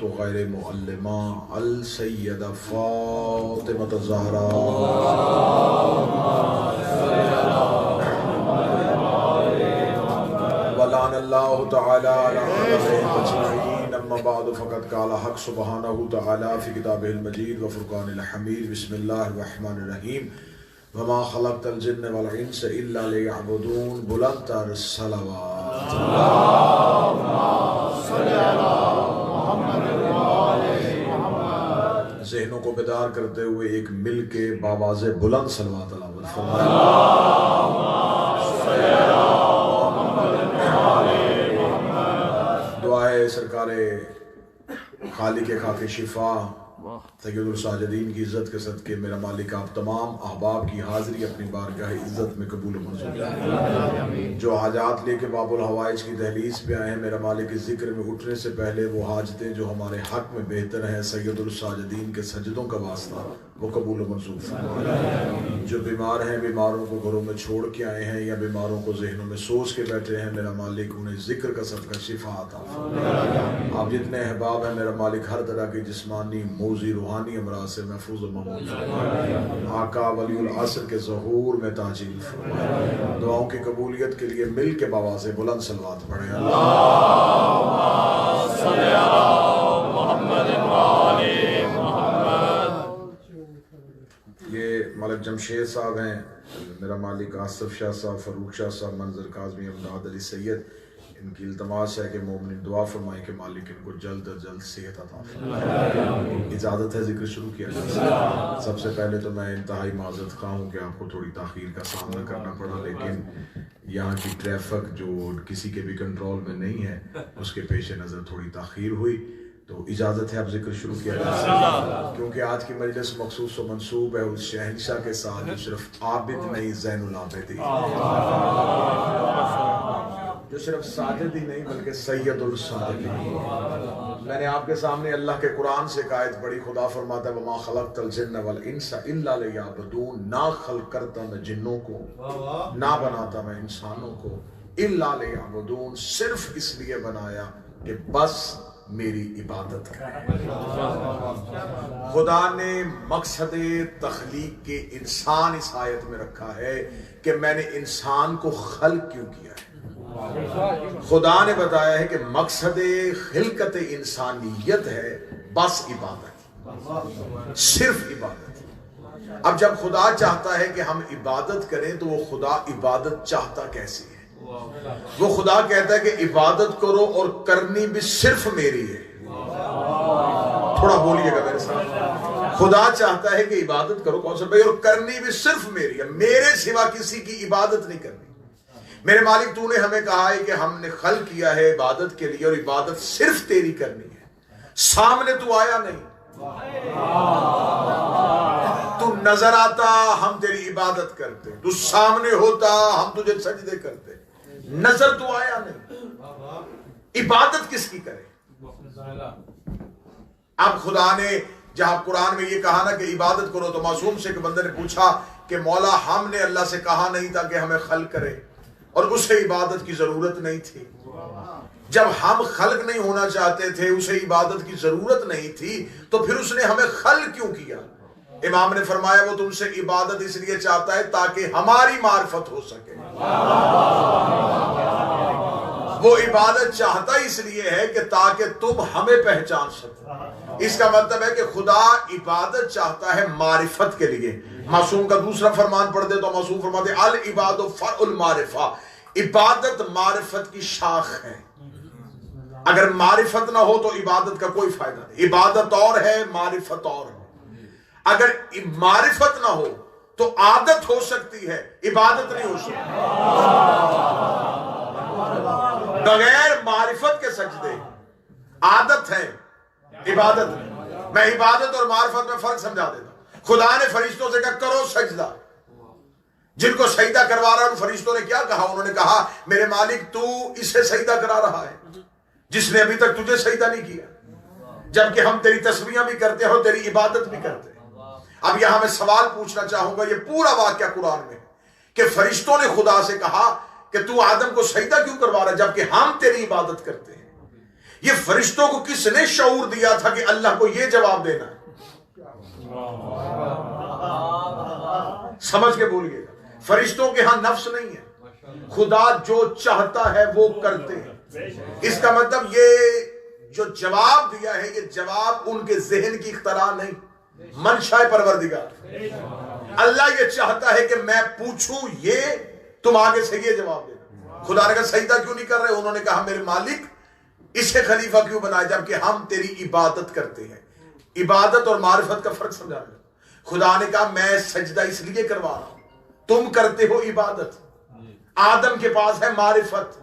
غیر معلمہ السیدہ فاطمہ الزہرا ولعن اللہ تعالی علی اعدائهم اجمعین اما بعد فقد قال حق سبحانہ تعالی فی کتابہ المجید وفرقان الحمید بسم اللہ الرحمن الرحیم وما خلقت الجن والانس الا لیعبدون بلند تر الصلوات اللہم صلی علی ذہنوں کو بیدار کرتے ہوئے ایک مل کے باواز بلند صلوات علیہ فرمائے دعائے سرکار خالق خاک شفا سید الساجدین کی عزت کے صدقے میرا مالک آپ تمام احباب کی حاضری اپنی بارگاہ عزت میں قبول و منظور کرے۔ جو حاجات لے کے باب الحوائج کی دہلیز پہ آئے ہیں میرا مالک ذکر میں اٹھنے سے پہلے وہ حاجتیں جو ہمارے حق میں بہتر ہیں سید الساجدین کے سجدوں کا واسطہ وہ قبول و منظور فرمائے۔ جو بیمار ہیں بیماروں کو گھروں میں چھوڑ کے آئے ہیں یا بیماروں کو ذہنوں میں سوچ کے بیٹھے ہیں میرا مالک انہیں ذکر کا صدقہ شفا عطا فرمائے۔ آپ جتنے احباب ہیں میرا مالک ہر طرح کی جسمانی موذی روحانی امراض سے محفوظ و مامون فرمائے۔ آقا ولی العصر کے ظہور میں تاجیل فرمائے۔ دعاؤں کی قبولیت کے لیے مل کے باواز بلند صلوات پڑھیں۔ اللہم صلی علی محمد وآل یہ ملک جمشید صاحب ہیں، میرا مالک آصف شاہ صاحب، فاروق شاہ صاحب، منظر کاظمی، امداد علی سید، ان کی التماس ہے کہ مومنین دعا فرمائیں کہ مالک ان کو جلد از جلد صحت عطا فرمائے۔ اجازت ہے ذکر شروع کیا جائے۔ سب سے پہلے تو میں انتہائی معذرت خواہ ہوں کہ آپ کو تھوڑی تاخیر کا سامنا کرنا پڑا، لیکن یہاں کی ٹریفک جو کسی کے بھی کنٹرول میں نہیں ہے اس کے پیش نظر تھوڑی تاخیر ہوئی، تو اجازت ہے اب ذکر شروع کیا جائے، کیونکہ آج کی مجلس مخصوص و منسوب ہے اس شہنشاہ کے ساتھ جو صرف عابد نہیں زین العابدین، جو صرف ساجد ہی نہیں بلکہ سید الساجدین۔ میں نے آپ کے سامنے اللہ کے قرآن سے ایک آیت پڑھی، خدا فرماتا ہے وما خلقت الجن والانس الا لیعبدون، نہ خلق کرتا میں جنوں کو نہ بناتا میں انسانوں کو الا لیعبدون، صرف اس لیے بنایا کہ بس میری عبادت کریں۔ خدا نے مقصد تخلیق کے انسان اس آیت میں رکھا ہے کہ میں نے انسان کو خلق کیوں کیا ہے۔ خدا نے بتایا ہے کہ مقصد خلقت انسانیت ہے بس عبادت، صرف عبادت۔ اب جب خدا چاہتا ہے کہ ہم عبادت کریں تو وہ خدا عبادت چاہتا کیسی ہے؟ وہ خدا کہتا ہے کہ عبادت کرو اور کرنی بھی صرف میری ہے۔ تھوڑا بولیے گا میرے ساتھ، خدا چاہتا ہے کہ عبادت کرو کون سا بھائی، اور کرنی بھی صرف میری ہے، میرے سوا کسی کی عبادت نہیں کرنی۔ میرے مالک تو نے ہمیں کہا ہے کہ ہم نے خلق کیا ہے عبادت کے لیے اور عبادت صرف تیری کرنی ہے۔ سامنے تو آیا نہیں، تو نظر آتا ہم تیری عبادت کرتے، تو سامنے ہوتا ہم تجھے سجدے کرتے، نظر تو آیا نہیں، عبادت کس کی کرے؟ اب خدا نے جہاں قرآن میں یہ کہا نا کہ عبادت کرو، تو معصوم سے ایک بندے نے پوچھا کہ مولا ہم نے اللہ سے کہا نہیں تھا کہ ہمیں خلق کرے اور اسے عبادت کی ضرورت نہیں تھی۔ جب ہم خلق نہیں ہونا چاہتے تھے، اسے عبادت کی ضرورت نہیں تھی، تو پھر اس نے ہمیں خلق کیوں کیا؟ امام نے فرمایا وہ تم سے عبادت اس لیے چاہتا ہے تاکہ ہماری معرفت ہو سکے۔ وہ عبادت چاہتا اس لیے ہے کہ تاکہ تم ہمیں پہچان سکو۔ اس کا مطلب ہے کہ خدا عبادت چاہتا ہے معرفت کے لیے۔ معصوم کا دوسرا فرمان پڑھ دے تو معصوم فرماتے العباد فرع المعرفہ، عبادت معرفت کی شاخ ہے۔ اگر معرفت نہ ہو تو عبادت کا کوئی فائدہ نہیں۔ عبادت اور ہے، معرفت اور ہے۔ اگر معرفت نہ ہو تو عادت ہو سکتی ہے، عبادت نہیں ہو سکتی۔ بغیر معرفت کے سجدے عادت ہے، عبادت نہیں۔ میں عبادت اور معرفت میں فرق سمجھا دیتا ہوں۔ خدا نے فرشتوں سے کہا کرو سجدہ، جن کو سجدہ کروا رہا ہے ان فرشتوں نے کیا کہا؟ انہوں نے کہا میرے مالک تو اسے سجدہ کرا رہا ہے جس نے ابھی تک تجھے سجدہ نہیں کیا، جبکہ ہم تیری تسبیحاں بھی کرتے ہیں اور تیری عبادت بھی کرتے ہیں۔ اب یہاں میں سوال پوچھنا چاہوں گا، یہ پورا واقعہ قرآن میں کہ فرشتوں نے خدا سے کہا کہ تو آدم کو سجدہ کیوں کروا رہا ہے جبکہ ہم تیری عبادت کرتے ہیں؟ یہ فرشتوں کو کس نے شعور دیا تھا کہ اللہ کو یہ جواب دینا ہے؟ سمجھ کے بولیے گا، فرشتوں کے ہاں نفس نہیں ہے، خدا جو چاہتا ہے وہ کرتے ہیں۔ اس کا مطلب یہ جو جواب دیا ہے یہ جواب ان کے ذہن کی اختراع نہیں، منشاء پروردگار۔ اللہ یہ چاہتا ہے کہ میں پوچھوں یہ، تم آگے سے یہ جواب دینا۔ خدا نے کہا سجدہ کیوں نہیں کر رہے؟ انہوں نے کہا میرے مالک اسے خلیفہ کیوں بنایا جبکہ ہم تیری عبادت کرتے ہیں۔ عبادت اور معرفت کا فرق سمجھا رہے۔ خدا نے کہا میں سجدہ اس لیے کروا رہا ہوں، تم کرتے ہو عبادت، آدم کے پاس ہے معرفت۔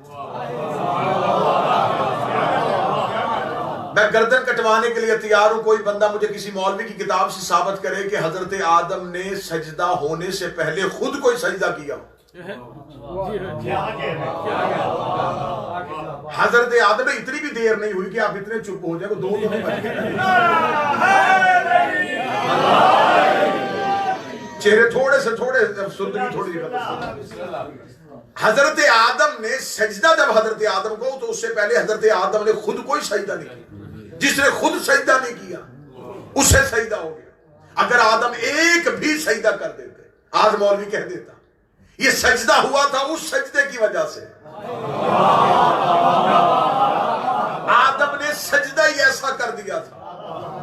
میں گردن کٹوانے کے لیے تیار ہوں، کوئی بندہ مجھے کسی مولوی کی کتاب سے ثابت کرے کہ حضرت آدم نے سجدہ ہونے سے پہلے خود کوئی سجدہ کیا۔ حضرت آدم میں اتنی بھی دیر نہیں ہوئی کہ آپ اتنے چپ ہو جائے، دو بج گئے، چہرے تھوڑے سے تھوڑے سردگی تھوڑی سی۔ حضرت آدم نے سجدہ جب حضرت آدم کو، تو اس سے پہلے حضرت آدم نے خود کوئی سجدہ نہیں کیا۔ جس نے خود سجدہ نہیں کیا اسے سجدہ ہو گیا۔ اگر آدم ایک بھی سجدہ کر دیتے، آج مولوی کہہ دیتا یہ سجدہ ہوا تھا اس سجدے کی وجہ سے۔ آدم نے سجدہ ہی ایسا کر دیا تھا،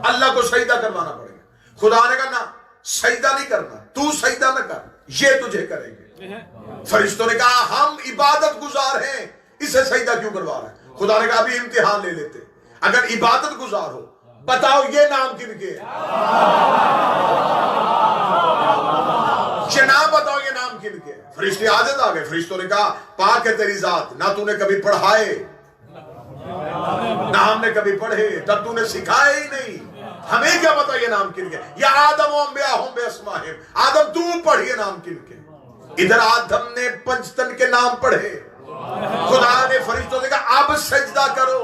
اللہ کو سجدہ کروانا پڑے گا۔ خدا نے کہا نہ، سجدہ نہیں کرنا، تو سجدہ نہ کر، یہ تجھے کریں گے۔ فرشتوں نے کہا ہم عبادت گزار ہیں، اسے سجدہ کیوں کروا رہے ہیں؟ خدا نے کہا ابھی امتحان لے لیتے، اگر عبادت گزار ہو بتاؤ یہ نام کن کے؟ جناب بتاؤ یہ نام کن کے؟ فرشتے عادت آ گئے۔ فرشتوں نے کہا پاک ہے تیری ذات، نہ تو نے کبھی پڑھائے نہ ہم نے کبھی پڑھے، تب تو نے سکھائے ہی نہیں، ہمیں کیا پتا یہ نام کن کے؟ یا آدم و انبیاءہم باسمائہم، آدم تو پڑھ یہ نام کن کے؟ ادھر آدم نے پنجتن کے نام پڑھے، خدا نے فرشتوں سے کہا اب سجدہ کرو،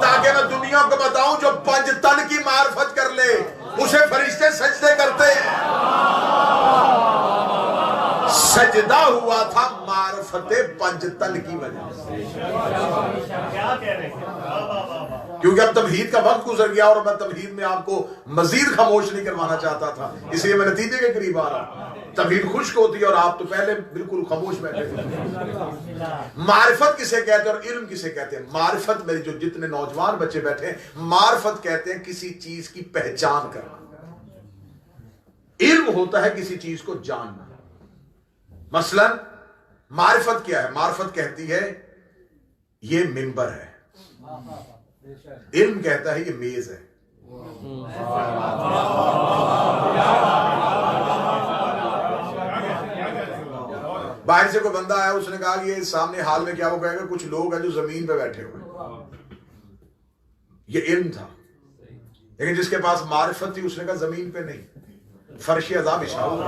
تاکہ میں دنیا کو بتاؤں جو پنجتن کی معرفت کر لے اسے فرشتے سجدے کرتے ہیں۔ سجدہ ہوا تھا معرفت پنجتن کی وجہ سے، کیونکہ اب تمہید کا وقت گزر گیا اور میں تمہید میں آپ کو مزید خاموش نہیں کروانا چاہتا تھا، اس لیے میں نتیجے کے قریب آ رہا ہوں۔ تمہید خشک ہوتی ہے اور آپ تو پہلے بالکل خاموش بیٹھے تھے۔ معرفت کسے کہتے ہیں اور علم کسے کہتے ہیں؟ معرفت، میرے جو جتنے نوجوان بچے بیٹھے ہیں، معرفت کہتے ہیں کسی چیز کی پہچان کرنا، علم ہوتا ہے کسی چیز کو جاننا۔ مثلا معرفت کیا ہے؟ معرفت کہتی ہے یہ منبر ہے، علم کہتا ہے یہ میز ہے۔ باہر سے کوئی بندہ آیا، اس نے کہا کہ یہ سامنے حال میں کیا؟ وہ کہے گا کچھ لوگ ہیں جو زمین پہ بیٹھے ہوئے، یہ علم تھا۔ لیکن جس کے پاس معرفت تھی اس نے کہا زمین پہ نہیں، فرش عذاب بچھا ہوا۔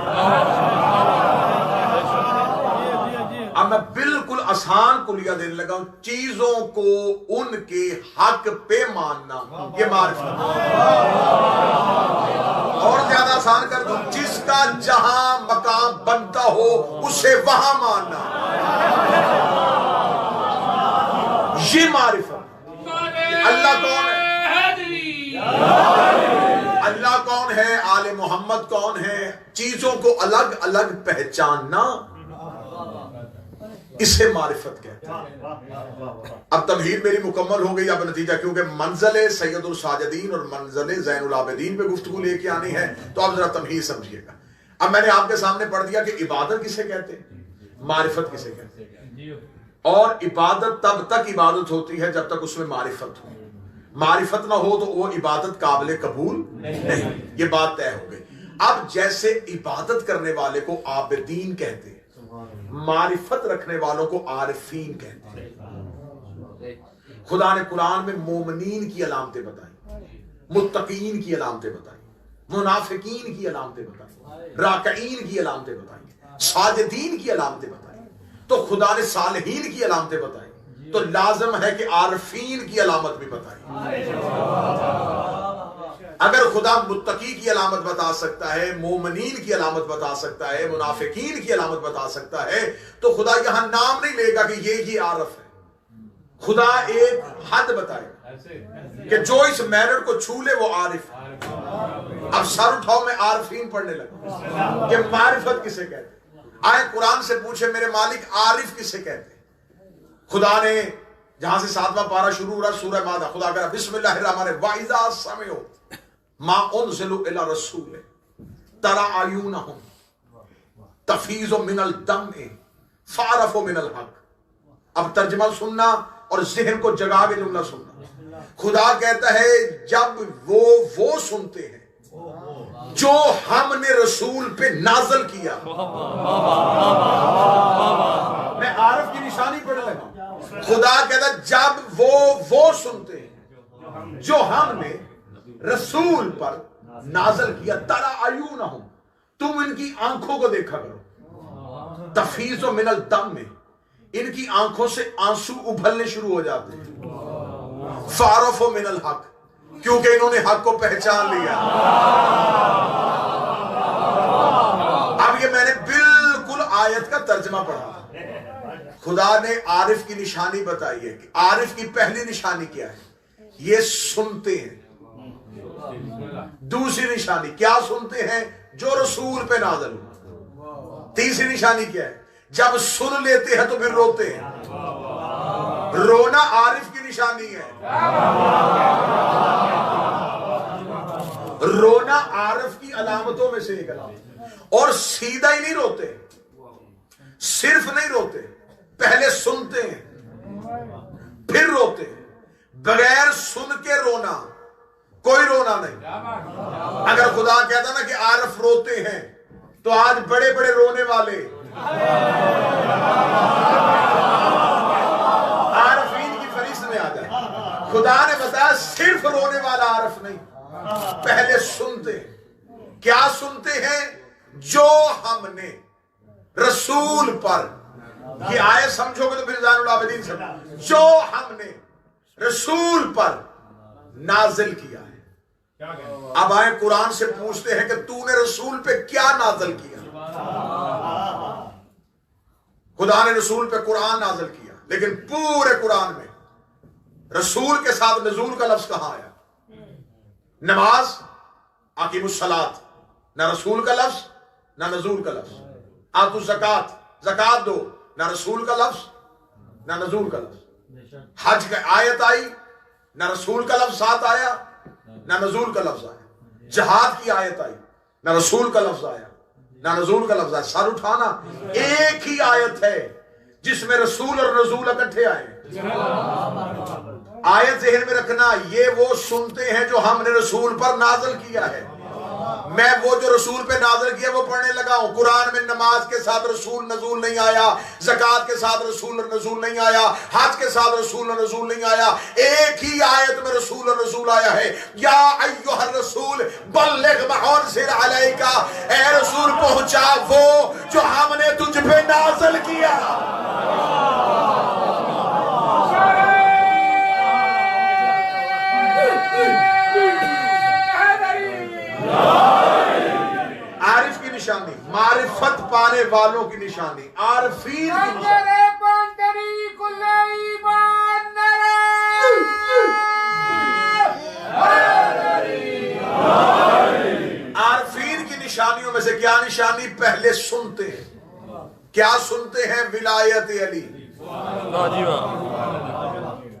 اب میں بالکل آسان کلیہ دینے لگا ہوں، چیزوں کو ان کے حق پہ ماننا، یہ معرفت۔ اور زیادہ آسان کر دوں، جس کا جہاں مقام بنتا ہو اسے وہاں ماننا، یہ معرفت۔ اللہ کون ہے؟ اللہ کون ہے؟ آل محمد کون ہے؟ چیزوں کو الگ الگ پہچاننا، اسے معرفت کہتے ہیں۔ اب تمہید میری مکمل ہو گئی۔ اب نتیجہ، کیونکہ منزل سید الساجدین اور منزل زین العابدین پہ گفتگو لے کے آنی ہے، تو اب ذرا تمہید سمجھیے گا۔ اب میں نے آپ کے سامنے پڑھ دیا کہ عبادت کسے کہتے ہیں، معرفت کسے کہتے ہیں، اور عبادت تب تک عبادت ہوتی ہے جب تک اس میں معرفت ہو۔ معرفت نہ ہو تو وہ عبادت قابل قبول نہیں، یہ بات طے ہو گئی۔ اب جیسے عبادت کرنے والے کو عابدین کہتے ہیں، معرفت رکھنے والوں کو عارفین کہتے ہیں۔ خدا نے قرآن میں مومنین کی علامتیں بتائیں، متقین کی علامتیں بتائیں، منافقین کی علامتیں بتائیں، راکعین کی علامتیں بتائیں، ساجدین کی علامتیں بتائیں، تو خدا نے صالحین کی علامتیں بتائیں، تو لازم ہے کہ عارفین کی علامت بھی بتائیں۔ اگر خدا متقی کی علامت بتا سکتا ہے، مومنین کی علامت بتا سکتا ہے، منافقین کی علامت بتا سکتا ہے، تو خدا یہاں نام نہیں لے گا کہ یہ عارف ہے، خدا ایک حد بتائے گا۔ کہ جو اس مینر کو چھو لے وہ عارف. اب سر اٹھاؤ میں عارفین پڑھنے لگا کہ معرفت کسے کہتے ہیں. آئے قرآن سے پوچھے میرے مالک عارف کسے کہتے ہیں. خدا نے جہاں سے 7واں پارہ شروع ہو رہا سورہ مائدہ، خدا کہہ رہا بسم اللہ الرحمن الرحیم وَإِذَا سَمِعُوا مَا أُنزِلَ إِلَى الرَّسُولِ تَرَىٰ أَعْيُنَهُمْ تَفِيضُ مِنَ الدَّمْعِ فَعَرَفُوا مِنَ الْحَقِّ. اب ترجمہ سننا اور ذہن کو جگا کے جملہ سننا. خدا کہتا ہے جب وہ سنتے ہیں جو ہم نے رسول پہ نازل کیا. میں عارف کی نشانی پڑھ لگا. خدا کہتا ہے جب وہ سنتے ہیں جو ہم نے رسول پر نازل کیا. ترا اعینہم تم ان کی آنکھوں کو دیکھا کرو. تفیض من الدم میں ان کی آنکھوں سے آنسو ابھلنے شروع ہو جاتے ہیں. فعرفوا من الحق کیونکہ انہوں نے حق کو پہچان لیا. اب یہ میں نے بالکل آیت کا ترجمہ پڑھا. خدا نے عارف کی نشانی بتائی ہے کہ عارف کی پہلی نشانی کیا ہے؟ یہ سنتے ہیں. دوسری نشانی کیا سنتے ہیں؟ جو رسول پہ نازل ہوا. تیسری نشانی کیا ہے؟ جب سن لیتے ہیں تو پھر روتے ہیں. رونا عارف کی نشانی ہے. رونا عارف کی علامتوں میں سے ایک علامت. اور سیدھا ہی نہیں روتے، صرف نہیں روتے، پہلے سنتے ہیں پھر روتے ہیں. بغیر سن کے رونا کوئی رونا نہیں. اگر خدا کہتا نا کہ عارف روتے ہیں تو آج بڑے بڑے رونے والے عارفین کی فہرست میں آ جائے. خدا نے بتایا صرف رونے والا عارف نہیں، پہلے سنتے ہیں. کیا سنتے ہیں؟ جو ہم نے رسول پر. یہ آیت سمجھو گے تو پھر زین العابدین سے جو ہم نے رسول پر نازل کیا ہے. اب آئے قرآن سے پوچھتے ہیں کہ تو نے رسول پہ کیا نازل کیا؟ خدا نے رسول پہ قرآن نازل کیا، لیکن پورے قرآن میں رسول کے ساتھ نزول کا لفظ کہاں آیا؟ نماز اقیم الصلاۃ، نہ رسول کا لفظ نہ نزول کا لفظ. آتوا الزکات، زکات دو، نہ رسول کا لفظ نہ نزول کا لفظ. حج کی آیت آئی، نہ رسول کا لفظ ساتھ آیا نہ نزول کا لفظ آیا. جہاد کی آیت آئی، نہ رسول کا لفظ آیا نہ نزول کا لفظ آیا. سر اٹھانا ایک ہی آیت ہے جس میں رسول اور نزول اکٹھے آئے. آیت ذہن میں رکھنا، یہ وہ سنتے ہیں جو ہم نے رسول پر نازل کیا ہے. میں وہ جو رسول پہ نازل کیا وہ پڑھنے لگا ہوں. قرآن میں نماز کے ساتھ رسول نزول نہیں آیا، زکات کے ساتھ رسول اور نزول نہیں آیا، حج کے ساتھ رسول اور نزول نہیں آیا. ایک ہی آیت میں رسول اور نزول آیا ہے. یا ایھا الرسول بلغ ما انزل علیک، اے رسول پہنچا وہ جو ہم نے تجھ پہ نازل کیا. عارف کی نشانی، معرفت پانے والوں کی نشانی، عارفین کی نشانی. عارفین کی نشانیوں میں سے کیا نشانی؟ پہلے سنتے ہیں. کیا سنتے ہیں؟ ولایت علی.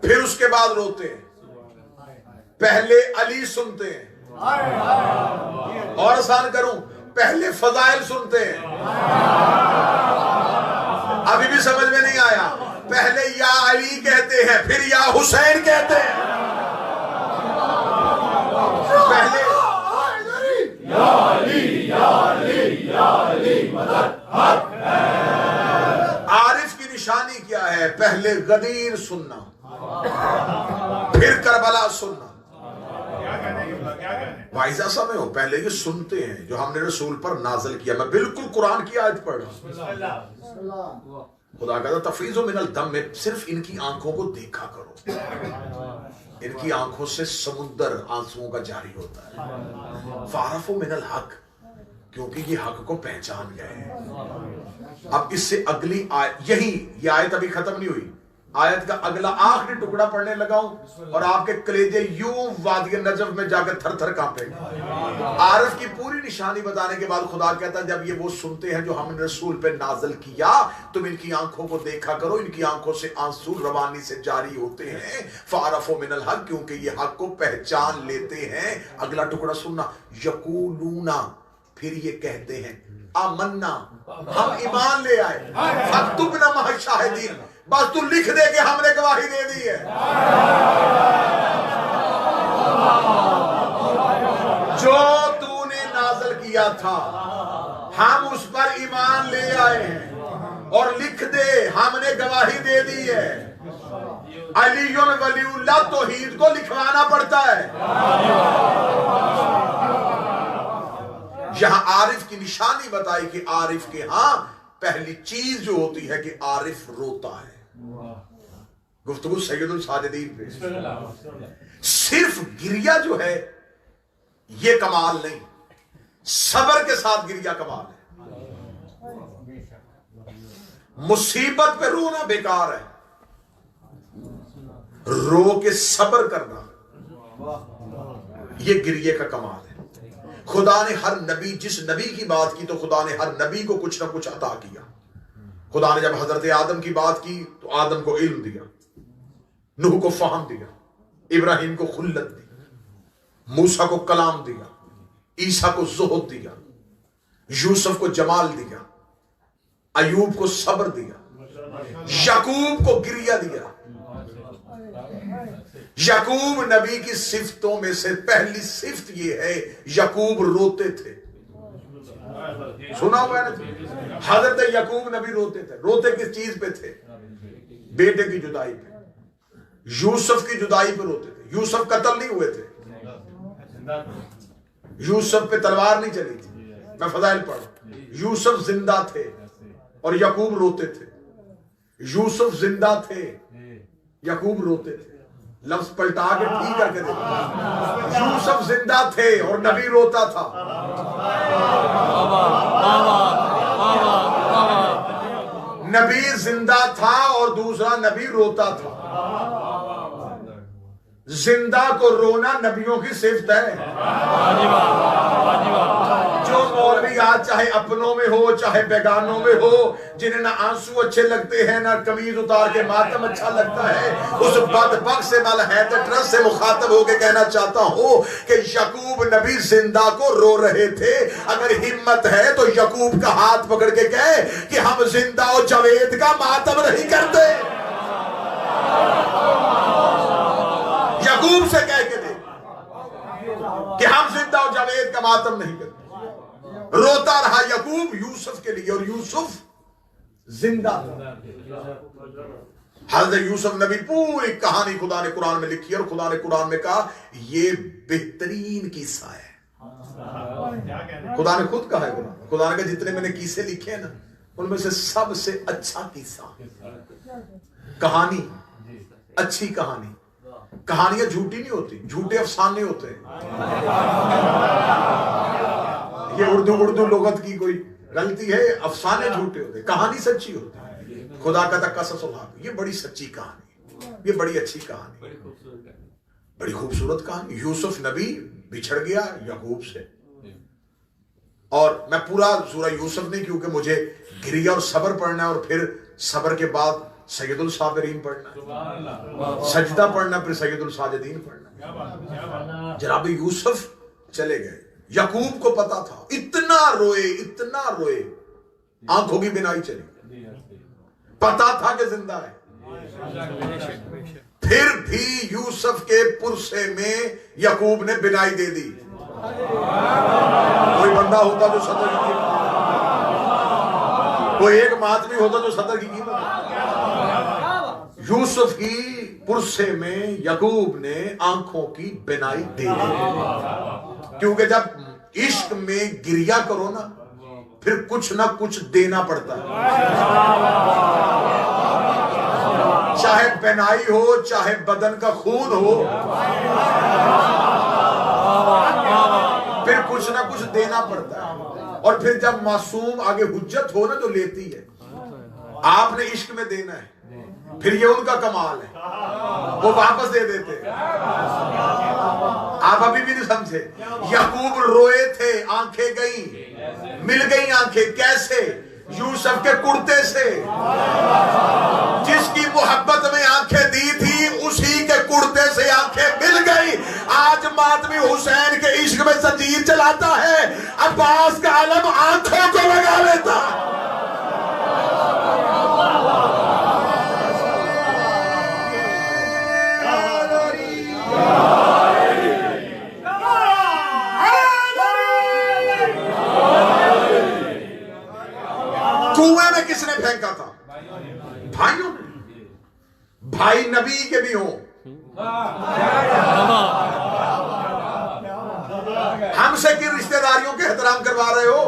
پھر اس کے بعد روتے ہیں. پہلے علی سنتے ہیں. اور آسان کروں، پہلے فضائل سنتے ہیں. ابھی بھی سمجھ میں نہیں آیا. پہلے یا علی کہتے ہیں پھر یا حسین کہتے ہیں. پہلے یا علی یا علی یا علی مدد. عارف کی نشانی کیا ہے؟ پہلے غدیر سننا پھر کربلا سننا. وائزہ سمے ہو، پہلے یہ سنتے ہیں جو ہم نے رسول پر نازل کیا. میں بالکل قرآن کی آیت پڑھ رہا ہوں. خدا کہتا تفیض من الدم میں صرف ان کی آنکھوں کو دیکھا کرو. ان کی آنکھوں سے سمندر آنسوؤں کا جاری ہوتا ہے. فعرفوا من الحق کیونکہ یہ حق کو پہچان گئے ہیں. اب اس سے اگلی آیت، یہ آیت ابھی ختم نہیں ہوئی. آیت کا اگلا آخری ٹکڑا پڑھنے لگا ہوں اور آپ کے کلیجے یوں وادی نجف میں جا کے تھر تھر کانپے گا۔ عارف کی پوری نشانی بتانے کے بعد خدا کہتا ہے جب یہ وہ سنتے ہیں جو ہم نے رسول پہ نازل کیا، تم ان کی آنکھوں کو دیکھا کرو، ان کی آنکھوں سے آنسو روانی سے جاری ہوتے ہیں، فَعَرَفُوا مِنَ الْحَقِّ، کیونکہ یہ حق کو پہچان لیتے ہیں۔ اگلا ٹکڑا سننا، یقولون، پھر یہ کہتے ہیں آمنا، ہم ایمان لے آئے، فَاكْتُبْنَا مَعَ الشَّاهِدِينَ، بس تو لکھ دے کہ ہم نے گواہی دے دی ہے۔ جو تو نے نازل کیا تھا ہم اس پر ایمان لے آئے ہیں، اور لکھ دے ہم نے گواہی دے دی ہے۔ علی ولی اللہ توحید کو لکھوانا پڑتا ہے۔ یہاں عارف کی نشانی بتائی کہ عارف کے ہاں پہلی چیز جو ہوتی ہے کہ عارف روتا ہے۔ گفتگو سید الساجدین پہ، صرف گریہ جو ہے یہ کمال نہیں، صبر کے ساتھ گریہ کمال ہے۔ مصیبت پہ رونا بیکار ہے، رو کے صبر کرنا یہ گریہ کا کمال ہے۔ خدا نے ہر نبی، جس نبی کی بات کی تو خدا نے ہر نبی کو کچھ نہ کچھ عطا کیا۔ خدا نے جب حضرت آدم کی بات کی تو آدم کو علم دیا، نوح کو فہم دیا، ابراہیم کو خلت دی، موسیٰ کو کلام دیا، عیسیٰ کو زہد دیا، یوسف کو جمال دیا، ایوب کو صبر دیا، یعقوب کو گریہ دیا۔ یعقوب نبی کی صفتوں میں سے پہلی صفت یہ ہے یعقوب روتے تھے۔ سنا ہوا ہے نا، حضرت یعقوب نبی روتے تھے۔ روتے کس چیز پہ تھے؟ بیٹے کی جدائی پہ، یوسف کی جدائی پہ روتے تھے۔ یوسف قتل نہیں ہوئے تھے، یوسف پہ تلوار نہیں چلی تھی، میں فضائل پڑھ، یوسف زندہ تھے اور یعقوب روتے تھے۔ یوسف زندہ تھے، یعقوب روتے تھے۔ لفظ پلٹا کے ٹھیک کر کے دیکھو، یوسف زندہ تھے اور نبی روتا تھا۔ نبی زندہ تھا اور دوسرا نبی روتا تھا۔ زندہ کو رونا نبیوں کی صفت ہے۔ جو مولوی آج چاہے اپنوں میں ہو چاہے بیگانوں میں ہو، جنہیں نہ آنسو اچھے لگتے ہیں نہ قمیض اتار کے ماتم اچھا لگتا ہے، اس بدبخت سے ٹرسٹ سے مخاطب ہو کے کہنا چاہتا ہوں کہ یعقوب نبی زندہ کو رو رہے تھے۔ اگر ہمت ہے تو یعقوب کا ہاتھ پکڑ کے کہے کہ ہم زندہ و جاوید کا ماتم نہیں کرتے۔ یعقوب سے کہہ کے دے کہ ہم زندہ و جاوید کا ماتم نہیں کرتے۔ روتا رہا یعقوب یوسف کے لیے، اور یوسف زندہ تھا۔ حضرت یوسف نبی پوری کہانی خدا نے قرآن میں لکھی، اور خدا نے قرآن میں کہا یہ بہترین قصہ ہے۔ خدا نے خود کہا ہے، خدا نے کہا جتنے میں نے قصے لکھے ہیں نا ان میں سے سب سے اچھا قصہ، کہانی، اچھی کہانی۔ کہانیاں جھوٹی نہیں ہوتی، جھوٹے افسانے ہوتے ہیں۔ یہ اردو لغت کی کوئی غلطی ہے، افسانے جھوٹے ہوتے، کہانی سچی ہوتی ہے۔ خدا کا قصص الحق، یہ بڑی سچی کہانی، یہ بڑی اچھی کہانی، بڑی خوبصورت کہانی۔ یوسف نبی بچھڑ گیا یعقوب سے، اور میں پورا سورہ یوسف نہیں، کیونکہ مجھے گریہ اور صبر پڑھنا ہے، اور پھر صبر کے بعد سید الصابرین پڑھنا، سجدہ پڑھنا، پھر سید الساجدین پڑھنا۔ جناب یوسف چلے گئے، یعقوب کو پتا تھا، اتنا روئے، آنکھوں کی بینائی چلی، پتا تھا کہ زندہ ہے، پھر بھی یوسف کے پرسے میں یعقوب نے بینائی دے دی۔ کوئی بندہ ہوتا جو صدر کی قیمت، کوئی ایک ماتمی ہوتا جو صدر کی قیمت۔ یوسف کی پرسے میں یعقوب نے آنکھوں کی بینائی دے دی، کیونکہ جب عشق میں گریہ کرو نا پھر کچھ نہ کچھ دینا پڑتا ہے، چاہے بینائی ہو چاہے بدن کا خون ہو، پھر کچھ نہ کچھ دینا پڑتا ہے۔ اور پھر جب معصوم آگے حجت ہو نا جو لیتی ہے، آپ نے عشق میں دینا ہے، پھر یہ ان کا کمال ہے، وہ واپس دے دیتے۔ آپ ابھی بھی نہیں سمجھے؟ یعقوب روئے تھے، آنکھیں گئیں، مل گئیں آنکھیں، کیسے؟ یوسف کے کرتے سے۔ جس کی محبت میں آنکھیں دی تھی اسی کے کرتے سے آنکھیں مل گئی۔ آج ماتمی حسین کے عشق میں زنجیر چلاتا ہے، عباس کا علم آنکھوں کو لگا لیتا۔ کنویں میں کس نے پھینکا تھا؟ بھائیوں نے۔ بھائی نبی کے بھی ہوں۔ ہم سے کن رشتہ داریوں کے احترام کروا رہے ہو؟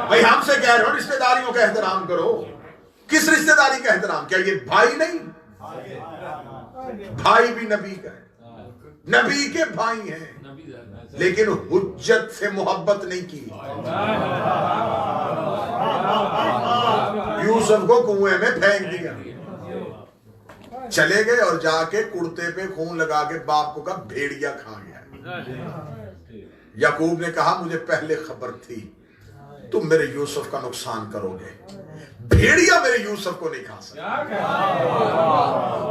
بھائی ہم سے کہہ رہے ہو رشتہ داریوں کا احترام کرو۔ کس رشتہ داری کا احترام؟ کیا یہ بھائی نہیں؟ بھائی بھی نبی کا ہے، نبی کے بھائی ہیں، لیکن حجت سے محبت نہیں کی۔ یوسف کو کنویں میں پھینک دیا، چلے گئے اور جا کے کرتے پہ خون لگا کے باپ کو کہا بھیڑیا کھا گیا۔ یعقوب نے کہا مجھے پہلے خبر تھی تم میرے یوسف کا نقصان کرو گے، بھیڑیا میرے یوسف کو نہیں کھا سکتا۔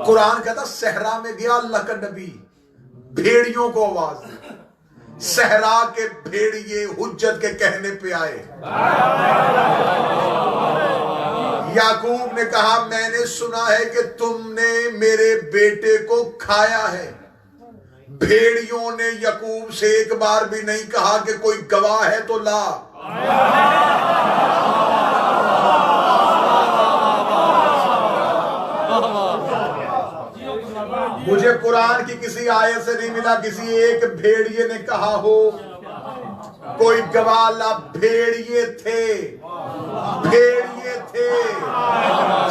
قرآن کہتا صحرا میں گیا اللہ کا نبی، بھیڑیوں کو آواز دی، صحرا کے بھیڑیے حجت کے کہنے پہ آئے۔ یعقوب نے کہا میں نے سنا ہے کہ تم نے میرے بیٹے کو کھایا ہے۔ بھیڑیوں نے یعقوب سے ایک بار بھی نہیں کہا کہ کوئی گواہ ہے تو لا۔ مجھے قرآن کی کسی آیت سے نہیں ملا کسی ایک بھیڑیے نے کہا ہو کوئی گواہ لا۔ بھیڑیے تھے، بھیڑیے تھے،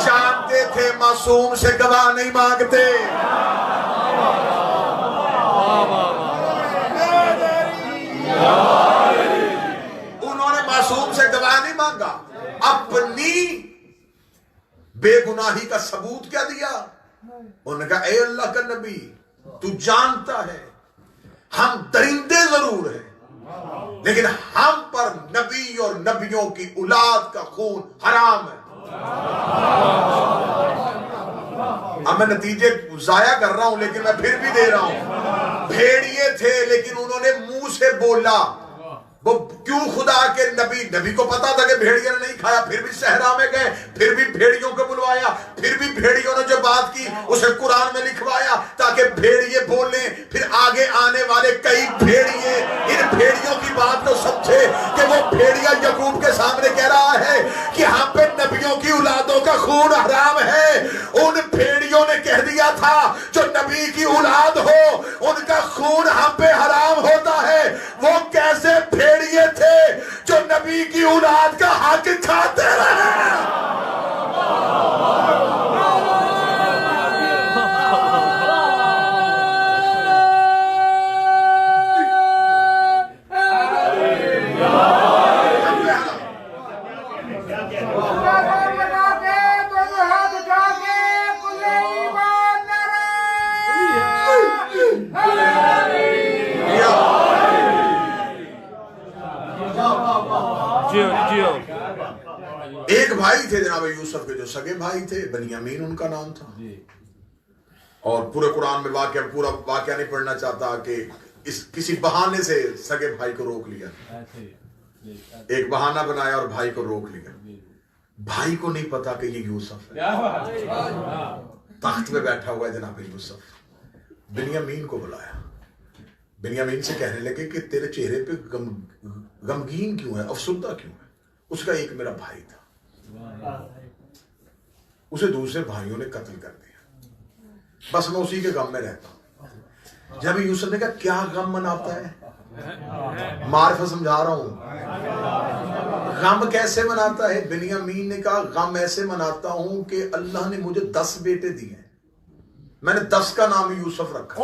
جانتے تھے معصوم سے گواہ نہیں مانگتے۔ انہوں نے معصوم سے گواہ نہیں مانگا، اپنی بے گناہی کا ثبوت کیا دیا؟ انہوں نے کہا اے اللہ کا نبی تو جانتا ہے ہم درندے ضرور ہیں لیکن ہم پر نبی اور نبیوں کی اولاد کا خون حرام ہے۔ اب میں نتیجے ضائع کر رہا ہوں لیکن میں پھر بھی دے رہا ہوں۔ بھیڑیے تھے لیکن انہوں نے منہ سے بولا۔ وہ کیوں خدا کے نبی کو پتا تھا کہ بھیڑیوں نے نہیں کھایا، پھر بھی صحرا میں گئے، پھر بھی بھیڑیوں کو بلوایا، پھر بھی بھیڑیوں نے جو بات کی اسے قرآن میں لکھوایا تاکہ بھیڑیے بولیں، پھر آگے آنے والے کئی بھیڑیے ان بھیڑیوں کی بات کو سمجھے کہ وہ بھیڑیا یعقوب کے سامنے کہہ رہا ہے کہ ہم پہ نبیوں کی اولادوں کا خون حرام ہے۔ ان بھیڑیوں نے کہہ دیا تھا جو نبی کی اولاد ہو ان کا خون ہم پہ حرام ہوتا ہے۔ وہ کیسے بھیڑیے تھے جو نبی کی اولاد کا حق کھاتے رہے۔ ایک بھائی تھے جناب یوسف کے جو سگے بھائی تھے، بنیامین ان کا نام تھا، اور پورے قرآن میں پورا واقعہ نہیں پڑھنا چاہتا کہ کسی بہانے سے سگے بھائی کو روک لیا، ایک بہانہ بنایا اور بھائی کو روک لیا۔ بھائی کو نہیں پتا کہ یہ یوسف ہے، تخت پہ بیٹھا ہوا ہے جناب یوسف۔ بنیامین کو بلایا، بنیامین سے کہنے لگے کہ تیرے چہرے پہ غمگین کیوں ہے، افسردہ کیوں ہے؟ اس کا ایک میرا بھائی تھا، اسے دوسرے بھائیوں نے قتل کر دیا، بس میں اسی کے غم میں رہتا ہوں۔ جب یوسف نے کہا کیا غم مناتا ہے، معرفت سمجھا رہا ہوں، غم کیسے مناتا ہے؟ بنیامین نے کہا غم ایسے مناتا ہوں کہ اللہ نے مجھے 10 بیٹے دیے ہیں، میں نے 10 کا نام یوسف رکھا۔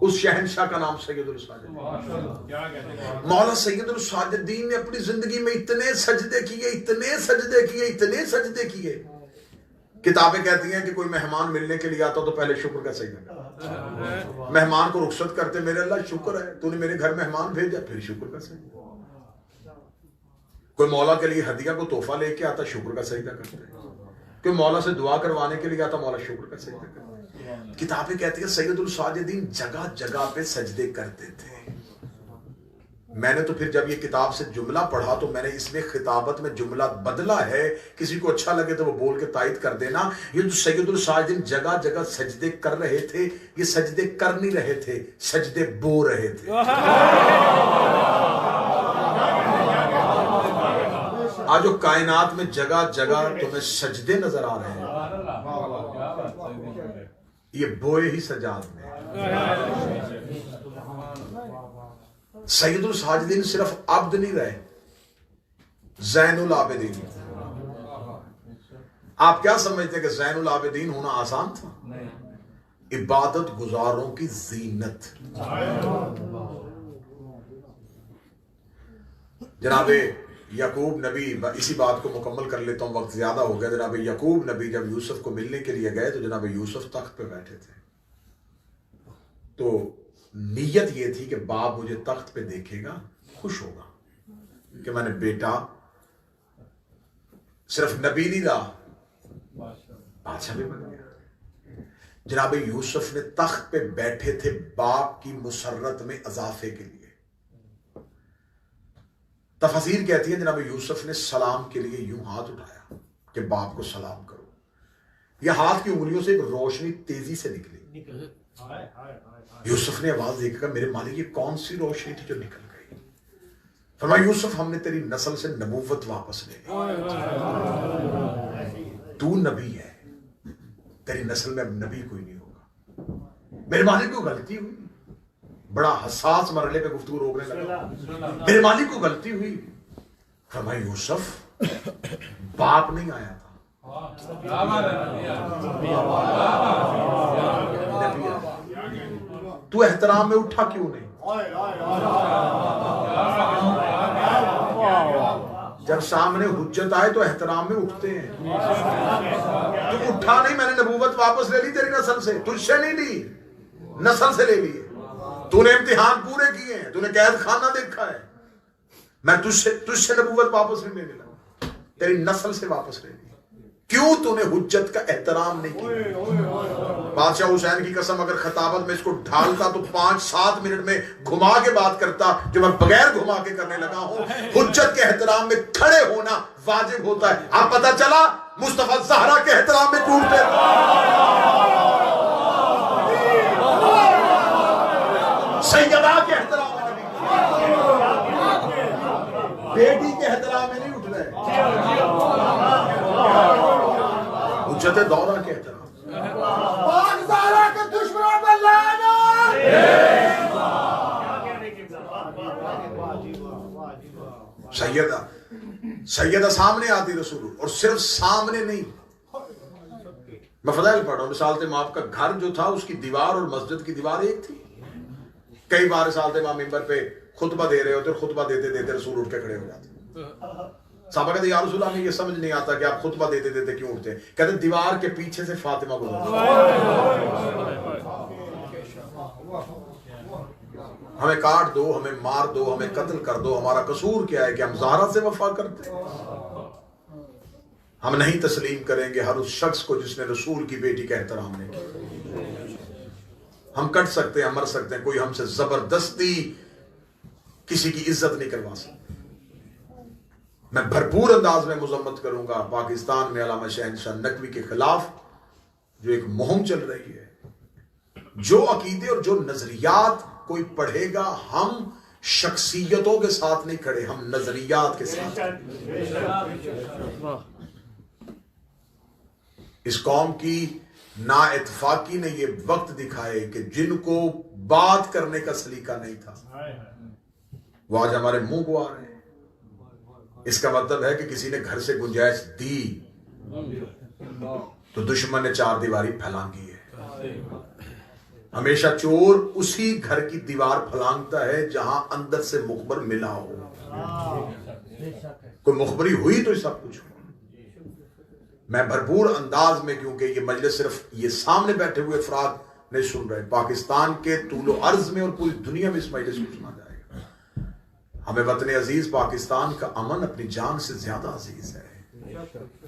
اس شہنشاہ کا نام سید الساجدین۔ مولا سید الساجدین نے اپنی زندگی میں اتنے سجدے کیے، اتنے سجدے کیے، اتنے سجدے کیے۔ کتابیں کہتی ہیں کہ کوئی مہمان ملنے کے لیے آتا تو پہلے شکر کا سجدہ کرتا، مہمان کو رخصت کرتے، میرے اللہ شکر ہے تو نے میرے گھر مہمان بھیجا، پھر شکر کا سجدہ۔ کوئی مولا کے لیے ہدیہ کو تحفہ لے کے آتا، شکر کا سجدہ کرتا ہے۔ کوئی مولا سے دعا کروانے کے لیے آتا، مولا شکر کا سجدہ کرتا ہے۔ کتابیں کہتی ہیں سید الساجدین جگہ جگہ پہ سجدے کرتے تھے۔ میں نے تو پھر جب یہ کتاب سے جملہ پڑھا تو میں نے اس میں خطابت میں جملہ بدلا ہے، کسی کو اچھا لگے تو وہ بول کے تائید کر دینا۔ یہ جو سید الساجدین جگہ جگہ سجدے کر رہے تھے، یہ سجدے کر نہیں رہے تھے، سجدے بو رہے تھے۔ آج جو کائنات میں جگہ جگہ تمہیں سجدے نظر آ رہے ہیں، یہ بوئے ہی سجاد میں۔ سید الساجدین صرف عبد نہیں رہے، زین العابدین۔ آپ کیا سمجھتے کہ زین العابدین ہونا آسان تھا؟ عبادت گزاروں کی زینت۔ جناب یعقوب نبی، اسی بات کو مکمل کر لیتا ہوں، وقت زیادہ ہو گیا۔ جناب یعقوب نبی جب یوسف کو ملنے کے لیے گئے تو جناب یوسف تخت پہ بیٹھے تھے، تو نیت یہ تھی کہ باپ مجھے تخت پہ دیکھے گا، خوش ہوگا کہ میں نے بیٹا صرف نبی نہیں رہا، بادشاہ بھی بن گیا۔ جناب یوسف نے تخت پہ بیٹھے تھے باپ کی مسرت میں اضافے کے لیے۔ تفسیر کہتی ہے جناب یوسف نے سلام کے لیے یوں ہاتھ اٹھایا کہ باپ کو سلام کرو، یہ ہاتھ کی انگلیوں سے ایک روشنی تیزی سے نکلی۔ یوسف نے آواز دے کر کہا میرے مالک یہ کون سی روشنی تھی جو نکل گئی؟ فرمایا یوسف ہم نے تیری نسل سے نبوت واپس لے لی، تو نبی ہے، تیری نسل میں اب نبی کوئی نہیں ہوگا۔ میرے مالک کو غلطی ہوئی، بڑا حساس مرحلے پہ گفتگو روکنے لگا، میرے مالک کو غلطی ہوئی۔ فرمایا یوسف باپ نہیں آیا تھا، نبی آیا۔ تو احترام میں اٹھا کیوں نہیں؟ جب سامنے حجت آئے تو احترام میں اٹھتے ہیں۔ تو اٹھا نہیں، میں نے نبوت واپس لے لی تیری نسل سے، تجھ سے نہیں لی، نسل سے لے لی۔ تو نے امتحان پورے کیے ہیں، تو نے قید خانہ دیکھا ہے، میں تجھ سے نبوت واپس نہیں لینے لگا، تیری نسل سے واپس لے لی۔ کیوں تو نے حجت کا احترام نہیں کیا؟ بادشاہ حسین کی قسم اگر خطابت میں اس کو ڈھالتا تو 5-7 منٹ میں گھما کے بات کرتا، جو میں بغیر گھما کے کرنے لگا ہوں۔ حجت کے احترام میں کھڑے ہونا واجب ہوتا ہے۔ آپ پتہ چلا مصطفیٰ زہرا کے احترام میں ٹوٹتے، سیدہ کے احترام میں نہیں، بیٹی کے احترام میں نہیں اٹھ رہے، حجت دورہ کے احترام۔ پاک زہرا کے دشمنوں پہ لعنت۔ سیدہ سامنے آتی رسول، اور صرف سامنے نہیں، میں فضائل پڑھ رہا ہوں۔ مثال امام کا گھر جو تھا اس کی دیوار اور مسجد کی دیوار ایک تھی۔ کئی بار مثال امام ممبر پہ خطبہ دے رہے ہوتے اور خطبہ دیتے دیتے رسول اٹھ کے کھڑے ہو جاتے۔ صحابہ کہتے یا رسول اللہ ہمیں یہ سمجھ نہیں آتا کہ آپ خطبہ دیتے دیتے کیوں اٹھتے ہیں؟ کہتے دیوار کے پیچھے سے فاطمہ گزرتی، ہمیں کاٹ دو، ہمیں مار دو، ہمیں قتل کر دو، ہمارا قصور کیا ہے کہ ہم زہرا سے وفا کرتے ہیں؟ ہم نہیں تسلیم کریں گے ہر اس شخص کو جس نے رسول کی بیٹی کا احترام نہیں کیا۔ ہم کٹ سکتے ہیں، مر سکتے ہیں، کوئی ہم سے زبردستی کسی کی عزت نہیں کروا سکتے۔ میں بھرپور انداز میں مذمت کروں گا پاکستان میں علامہ شہنشاہ نقوی کے خلاف جو ایک مہم چل رہی ہے۔ جو عقیدے اور جو نظریات کوئی پڑھے گا، ہم شخصیتوں کے ساتھ نہیں کھڑے، ہم نظریات کے ساتھ۔ اس قوم کی نا اتفاقی نے یہ وقت دکھائے کہ جن کو بات کرنے کا سلیقہ نہیں تھا وہ آج ہمارے منہ کو آ رہے ہیں۔ اس کا مطلب ہے کہ کسی نے گھر سے گنجائش دی تو دشمن نے 4 دیواری پھیلان کی ہے۔ ہمیشہ چور اسی گھر کی دیوار پھلانگتا ہے جہاں اندر سے مخبر ملا ہو. کوئی مخبری ہوئی تو سب کچھ ہو. میں بھرپور انداز میں، کیونکہ یہ مجلس صرف یہ سامنے بیٹھے ہوئے افراد نہیں سن رہے، پاکستان کے طول و عرض میں اور پوری دنیا میں اس مجلس کو سنا جائے گا. ہمیں وطن عزیز پاکستان کا امن اپنی جان سے زیادہ عزیز ہے،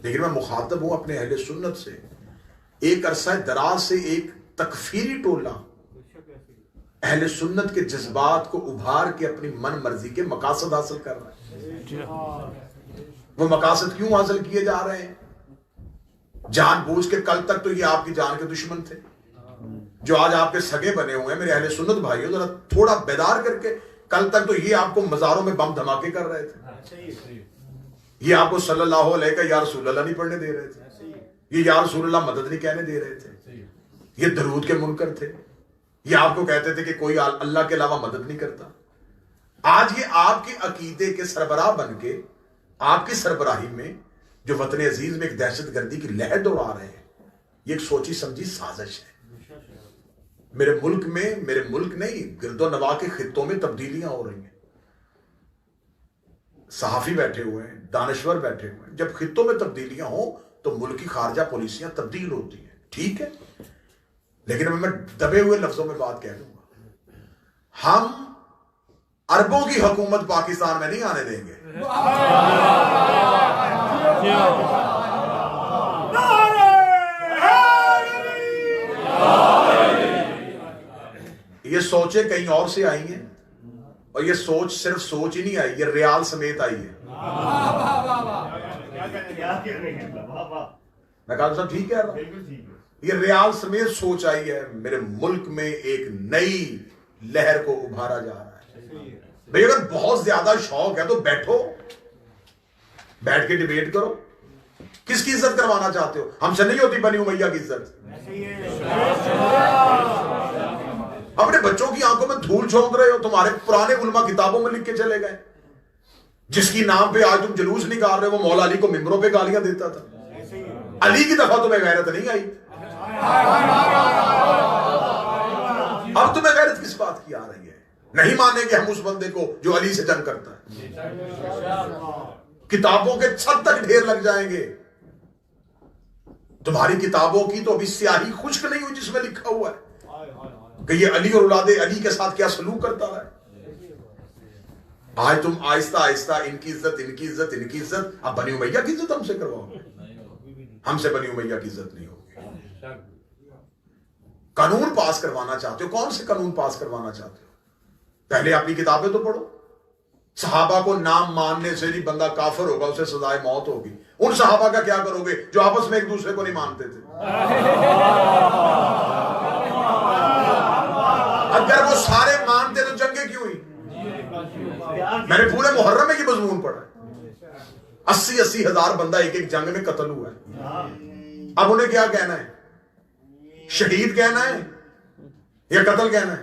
لیکن میں مخاطب ہوں اپنے اہل سنت سے. ایک عرصہ دراز سے ایک تکفیری ٹولہ اہل سنت کے جذبات کو ابھار کے اپنی من مرضی کے مقاصد حاصل کر رہا ہے. وہ مقاصد کیوں حاصل کیے جا رہے ہیں؟ جان بوجھ کے. کل تک تو یہ آپ کی جان کے دشمن تھے، جو آج آپ کے سگے بنے ہوئے ہیں. میرے اہل سنت بھائیوں ذرا تھوڑا بیدار کر کے، کل تک تو یہ آپ کو مزاروں میں بم دھماکے کر رہے تھے، یہ آپ کو صلی اللہ علیہ کا یا رسول اللہ نہیں پڑھنے دے رہے تھے، یہ یا رسول اللہ مدد نہیں کہنے دے رہے تھے، یہ درود کے منکر تھے، یہ آپ کو کہتے تھے کہ کوئی اللہ کے علاوہ مدد نہیں کرتا. آج یہ آپ کے عقیدے کے سربراہ بن کے آپ کی سربراہی میں جو وطن عزیز میں ایک دہشت گردی کی لہر دوڑا رہے ہیں، یہ ایک سوچی سمجھی سازش ہے. میرے ملک نہیں، گرد و نواح کے خطوں میں تبدیلیاں ہو رہی ہیں. صحافی بیٹھے ہوئے ہیں، دانشور بیٹھے ہوئے ہیں. جب خطوں میں تبدیلیاں ہوں تو ملک کی خارجہ پالیسیاں تبدیل ہوتی ہیں، ٹھیک ہے، لیکن میں دبے ہوئے لفظوں میں بات کہہ دوں گا، ہم اربوں کی حکومت پاکستان میں نہیں آنے دیں گے. یہ سوچیں کہیں اور سے آئی ہیں، اور یہ سوچ صرف سوچ ہی نہیں آئی، یہ ریال سمیت آئی ہے. میں کہا صاحب ٹھیک ہے، یہ ریال سمیت سوچ آئی ہے. میرے ملک میں ایک نئی لہر کو ابھارا جا رہا ہے. بھئی اگر بہت زیادہ شوق ہے تو بیٹھو، بیٹھ کے ڈیبیٹ کرو. کس کی عزت کروانا چاہتے ہو؟ ہم سے نہیں ہوتی بنی امیہ کی عزت. اپنے بچوں کی آنکھوں میں دھول جھونک رہے ہو. تمہارے پرانے علماء کتابوں میں لکھ کے چلے گئے، جس کی نام پہ آج تم جلوس نکال رہے ہو وہ مولا علی کو ممبروں پہ گالیاں دیتا تھا. علی کی دفعہ تمہیں غیرت نہیں آئی. اب تمہیں غیرت کس بات کی آ رہی ہے؟ نہیں مانیں گے ہم اس بندے کو جو علی سے جنگ کرتا ہے. کتابوں کے چھت تک ڈھیر لگ جائیں گے. تمہاری کتابوں کی تو ابھی سیاہی خشک نہیں ہوئی جس میں لکھا ہوا ہے کہ یہ علی اور اولاد علی کے ساتھ کیا سلوک کرتا ہے. آج تم آہستہ آہستہ ان کی عزت، اب بنی امیہ کی عزت ہم سے کرواؤ گے. ہم سے بنی امیہ کی عزت نہیں ہوگی. قانون پاس کروانا چاہتے ہو، کون سے قانون پاس کروانا چاہتے ہو؟ پہلے اپنی کتابیں تو پڑھو. صحابہ کو نام ماننے سے نہیں بندہ کافر ہوگا، اسے سزائے موت ہوگی. ان صحابہ کا کیا کرو گے جو آپس میں ایک دوسرے کو نہیں مانتے تھے؟ اگر وہ سارے مانتے تو جنگیں کیوں ہوئی؟ میں نے پورے محرم میں یہ مضمون پڑھا ہے. 80 ہزار بندہ ایک ایک جنگ میں قتل ہوا ہے. اب انہیں کیا کہنا ہے؟ شہید کہنا ہے یا قتل کہنا ہے؟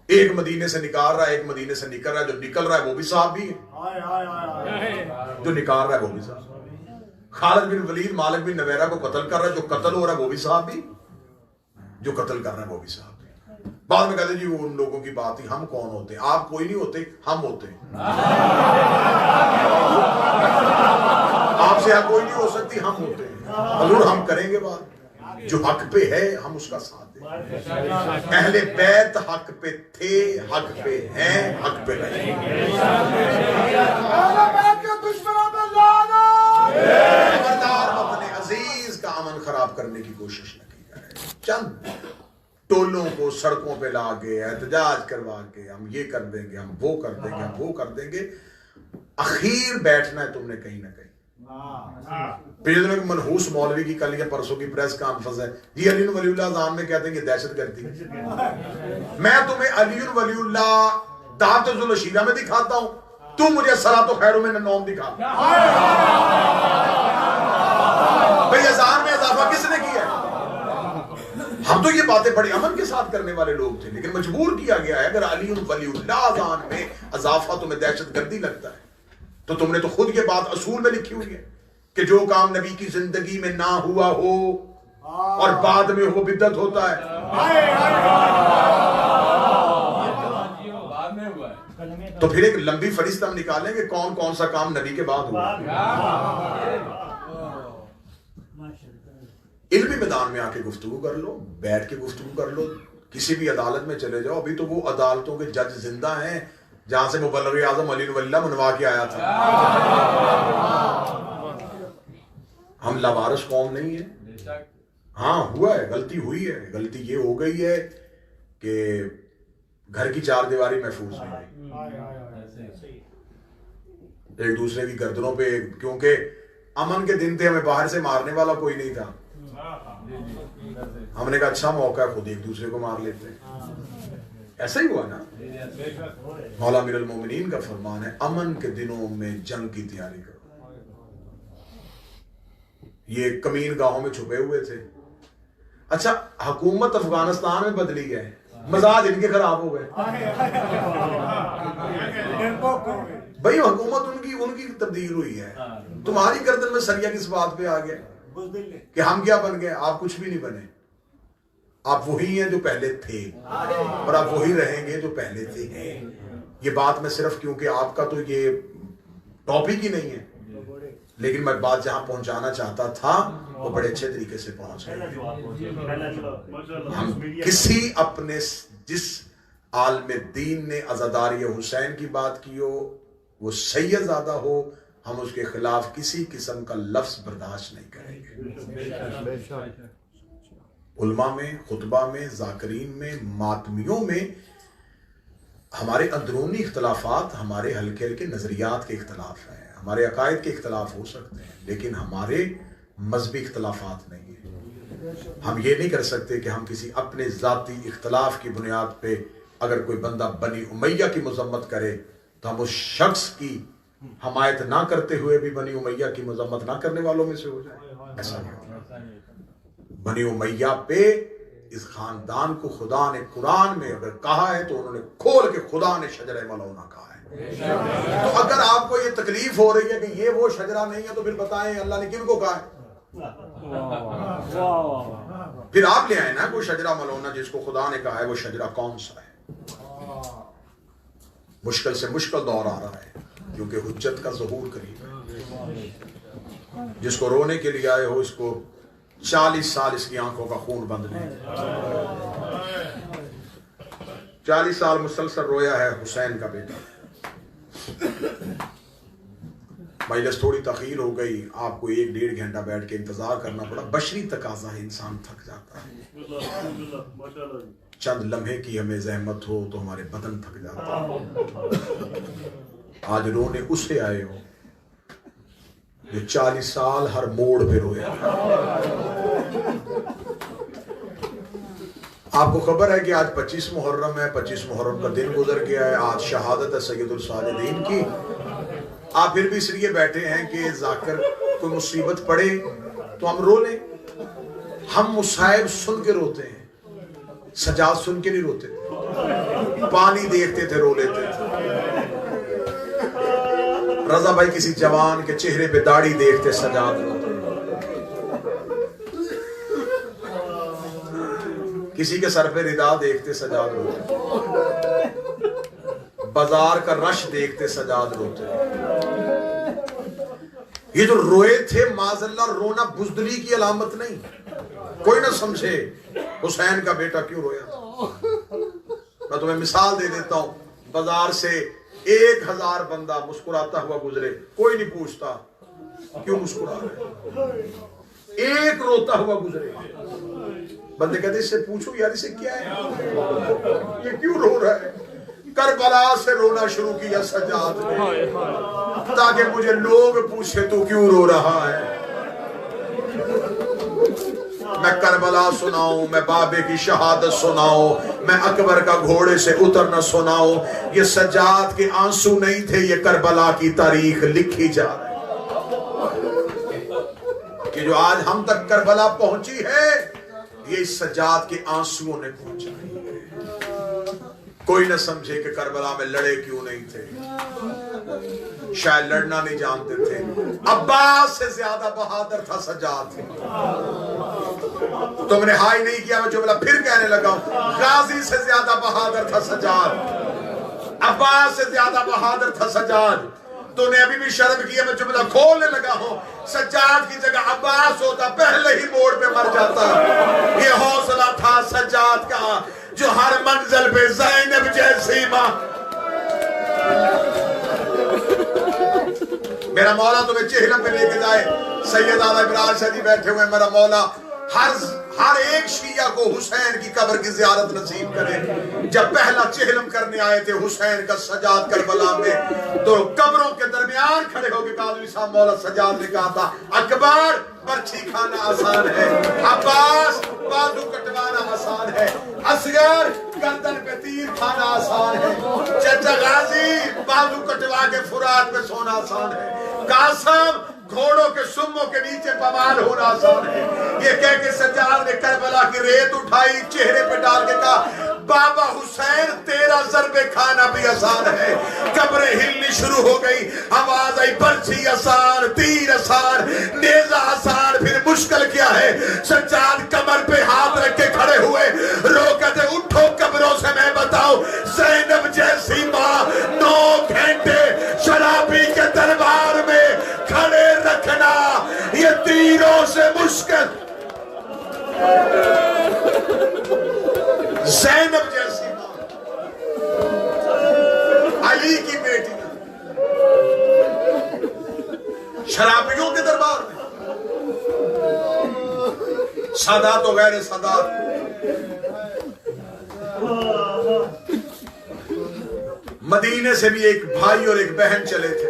ایک مدینے سے نکال رہا ہے، ایک مدینے سے نکل رہا ہے. جو نکل رہا ہے وہ بھی صحابی ہے، جو نکال رہا ہے وہ بھی صحابی. خالد بن ولید مالک بن نویرہ کو قتل کر رہا ہے، جو قتل ہو رہا ہے وہ بھی صحابی، جو قتل کر رہا ہے وہ بھی صحابی. بعد میں کہتے ہیں جی وہ ان لوگوں کی بات ہی، ہم کون ہوتے ہیں؟ آپ کوئی نہیں ہوتے، ہم ہوتے ہیں. آپ سے کوئی نہیں ہو سکتی، ہم ہوتے ہیں. حضور ہم کریں گے بات. جو حق پہ ہے ہم اس کا ساتھ دیں. اہل بیت حق پہ تھے، حق پہ ہیں، حق پہ رہیں گے. خبردار وطن عزیز کا امن خراب کرنے کی کوشش نہ کی جائے. چند ٹولوں کو سڑکوں پہ لا کے احتجاج کروا کے ہم یہ کر دیں گے، ہم وہ کر دیں گے، ہم وہ کر دیں گے. اخیر بیٹھنا ہے تم نے کہیں نہ کہیں. پھر منحوس مولوی کی کل یا پرسوں کی پریس کانفرنس ہے، جی علی ولی اللہ اذان میں کہتے ہیں کہ دہشت گردی. میں تمہیں علی ولی اللہ دعوت الشیرہ میں دکھاتا ہوں، تم مجھے صلاۃ و خیر من النوم دکھا. بھئی اذان میں اضافہ کس نے کیا ہے؟ ہم تو یہ باتیں بڑے امن کے ساتھ کرنے والے لوگ تھے، لیکن مجبور کیا گیا ہے. اگر علی ولی اللہ اذان میں اضافہ تمہیں دہشت گردی لگتا ہے تو تم نے تو خود یہ بات اصول میں لکھی ہوئی ہے کہ جو کام نبی کی زندگی میں نہ ہوا ہو اور بعد میں وہ بدعت ہوتا ہے. تو پھر ایک لمبی فہرست ہم نکالیں کہ کون کون سا کام نبی کے بعد ہوا. علمی میدان میں آ کے گفتگو کر لو, بیٹھ کے گفتگو کر لو, کسی بھی عدالت میں چلے جاؤ. ابھی تو وہ عدالتوں کے جج زندہ ہیں جہاں سے مبلغ اعظم علی ولی اللہ منوا کے آیا تھا. ہم لاوارث قوم نہیں ہے. ہاں ہوا ہے, غلطی ہوئی ہے. غلطی یہ ہو گئی ہے کہ گھر کی چار دیواری محفوظ نہیں رہی. ایک دوسرے کی گردنوں پہ, کیونکہ امن کے دن تھے, ہمیں باہر سے مارنے والا کوئی نہیں تھا. ہم نے کہا اچھا موقع ہے, خود ایک دوسرے کو مار لیتے ہیں. ایسا ہی ہوا نا. مولا امیر المومنین کا فرمان ہے امن کے دنوں میں جنگ کی تیاری کرو. یہ کمین گاہوں میں چھپے ہوئے تھے. اچھا حکومت افغانستان میں بدلی ہے, مزاج ان کے خراب ہو گئے. بھائی حکومت ان کی تبدیل ہوئی ہے. تمہاری گردن میں سریا کس بات پہ آ گیا کہ ہم کیا بن گئے؟ آپ کچھ بھی نہیں بنے. آپ وہی ہیں جو پہلے تھے, اور آپ وہی رہیں گے جو پہلے تھے. یہ بات میں صرف کیونکہ آپ کا تو یہ ٹاپک ہی نہیں ہے, لیکن میں بات جہاں پہنچانا چاہتا تھا وہ بڑے اچھے طریقے سے پہنچ گئے. ہم کسی اپنے جس عالم دین نے عزاداری حسین کی بات کی ہو, وہ سید زادہ ہو, ہم اس کے خلاف کسی قسم کا لفظ برداشت نہیں کریں گے. علماء میں, خطبہ میں, ذاکرین میں, ماتمیوں میں ہمارے اندرونی اختلافات, ہمارے ہلکے ہلکے نظریات کے اختلاف ہیں, ہمارے عقائد کے اختلاف ہو سکتے ہیں, لیکن ہمارے مذہبی اختلافات نہیں ہیں. ہم یہ نہیں کر سکتے کہ ہم کسی اپنے ذاتی اختلاف کی بنیاد پہ اگر کوئی بندہ بنی امیہ کی مذمت کرے تو ہم اس شخص کی حمایت نہ کرتے ہوئے بھی بنی امیہ کی مذمت نہ کرنے والوں میں سے ہو جائے. ایسا نہیں ہوتا. بنی امیہ پہ اس خاندان کو خدا نے قرآن میں اگر کہا ہے تو انہوں نے کھول کے خدا نے شجرہ ملعونہ کہا ہے. تو اگر آپ کو یہ تکلیف ہو رہی ہے کہ یہ وہ شجرہ نہیں ہے تو پھر بتائیں اللہ نے کن کو کہا ہے؟ پھر آپ لے آئے نا کوئی شجرہ ملعونہ جس کو خدا نے کہا ہے, وہ شجرہ کون سا ہے؟ مشکل سے مشکل دور آ رہا ہے کیونکہ حجت کا ظہور قریب ہے. جس کو رونے کے لیے آئے ہو, اس کو 40 سال اس کی آنکھوں کا خون بند نہیں. 40 سال مسلسل رویا ہے حسین کا بیٹا. مجلس تھوڑی تاخیر ہو گئی, آپ کو 1-1.5 گھنٹہ بیٹھ کے انتظار کرنا پڑا. بشری تقاضا ہے, انسان تھک جاتا ہے. چند لمحے کی ہمیں زحمت ہو تو ہمارے بدن تھک جاتا ہے. آج رونے اسے آئے ہو جو 40 سال ہر موڑ پہ رویا. آپ کو خبر ہے کہ آج 25 محرم ہے, 25 محرم کا دن گزر گیا ہے. آج شہادت ہے سید الساجدین کی. آپ پھر بھی اس لیے بیٹھے ہیں کہ ذاکر کوئی مصیبت پڑے تو ہم رو لیں. ہم مصائب سن کے روتے ہیں, سجاد سن کے نہیں روتے. پانی دیکھتے تھے رو لیتے تھے. رضا بھائی کسی جوان کے چہرے پہ داڑھی دیکھتے سجاد روتے. کسی کے سر پہ ردا دیکھتے سجاد روتے. بازار کا رش دیکھتے سجاد روتے. یہ جو روئے تھے معاذ اللہ, رونا بزدلی کی علامت نہیں. کوئی نہ سمجھے حسین کا بیٹا کیوں رویا. میں تمہیں مثال دے دیتا ہوں. بازار سے 1000 بندہ مسکراتا ہوا گزرے, کوئی نہیں پوچھتا کیوں مسکرا رہے. ایک روتا ہوا گزرے, بندے کہتے اس سے پوچھو یار اسے کیا ہے, یہ کیوں رو رہا ہے. کربلا سے رونا شروع کیا سجاد نے تاکہ مجھے لوگ پوچھے تو کیوں رو رہا ہے. میں کربلا سناؤں, میں بابے کی شہادت سناؤں, میں اکبر کا گھوڑے سے اترنا سناؤں. یہ سجاد کے آنسو نہیں تھے, یہ کربلا کی تاریخ لکھی جا رہی کہ جو آج ہم تک کربلا پہنچی ہے یہ سجاد کے آنسوؤں نے پہنچائی ہے. کوئی نہ سمجھے کہ کربلا میں لڑے کیوں نہیں تھے. شاید لڑنا نہیں جانتے تھے. عباس سے زیادہ بہادر تھا سجاد. تم نے ہائی نہیں کیا, میں جملہ پھر کہنے لگا ہوں. غازی سے زیادہ بہادر تھا سجاد, عباس سے زیادہ بہادر تھا سجاد. تو نے ابھی بھی شرم کیا, میں جملہ کھولنے لگا ہوں. سجاد کی جگہ عباس ہوتا پہلے ہی موڑ پہ مر جاتا. یہ حوصلہ تھا سجاد کا جو ہر منزل پہ زینب جیسی ماں. میرا مولا تمہیں چہلم پہ لے کے جائے. سید اعلیٰ ابراہیم شاہ جی بیٹھے ہوئے. میرا مولا ہر ایک شیعہ کو حسین کی قبر کی زیارت نصیب کرے. جب پہلا چہلم کرنے آئے تھے حسین کا سجاد کربلا میں, تو قبروں کے درمیان کھڑے ہو کے قاضی صاحب مولا سجاد نے کہا تھا, اکبر برچھی کھانا آسان ہے, عباس بازو کٹوانا آسان ہے, اصغر گردن پہ تیر کھانا آسان ہے, چچا غازی بازو کٹوا کے فرات پہ سونا آسان ہے, قاسم گھوڑوں کے سموں کے نیچے پمال ہونا آسان ہے. یہ کہہ کے سجاد نے کربلا کی ریت اٹھائی, چہرے پہ ڈال کے کہا, بابا حسین تیرا ضرب کھانا بھی آسان ہے. قبریں ہلنی شروع ہو گئی, آواز آئی, برچھی آسان, تیر آسان, نیزہ آسان, پھر مشکل کیا ہے. سجاد کمر پہ ہاتھ رکھ کے کھڑے ہوئے, رو کہتے اٹھو قبروں سے میں بتاؤ, زینب جیسی ماں 9 گھنٹے شرابی کے دربار میں کھڑے رکھنا یہ تیروں سے مشکل. زینب جیسی ماں, علی کی بیٹی, شرابیوں کے دربار میں, سادات و غیر سادات. مدینے سے بھی ایک بھائی اور ایک بہن چلے تھے,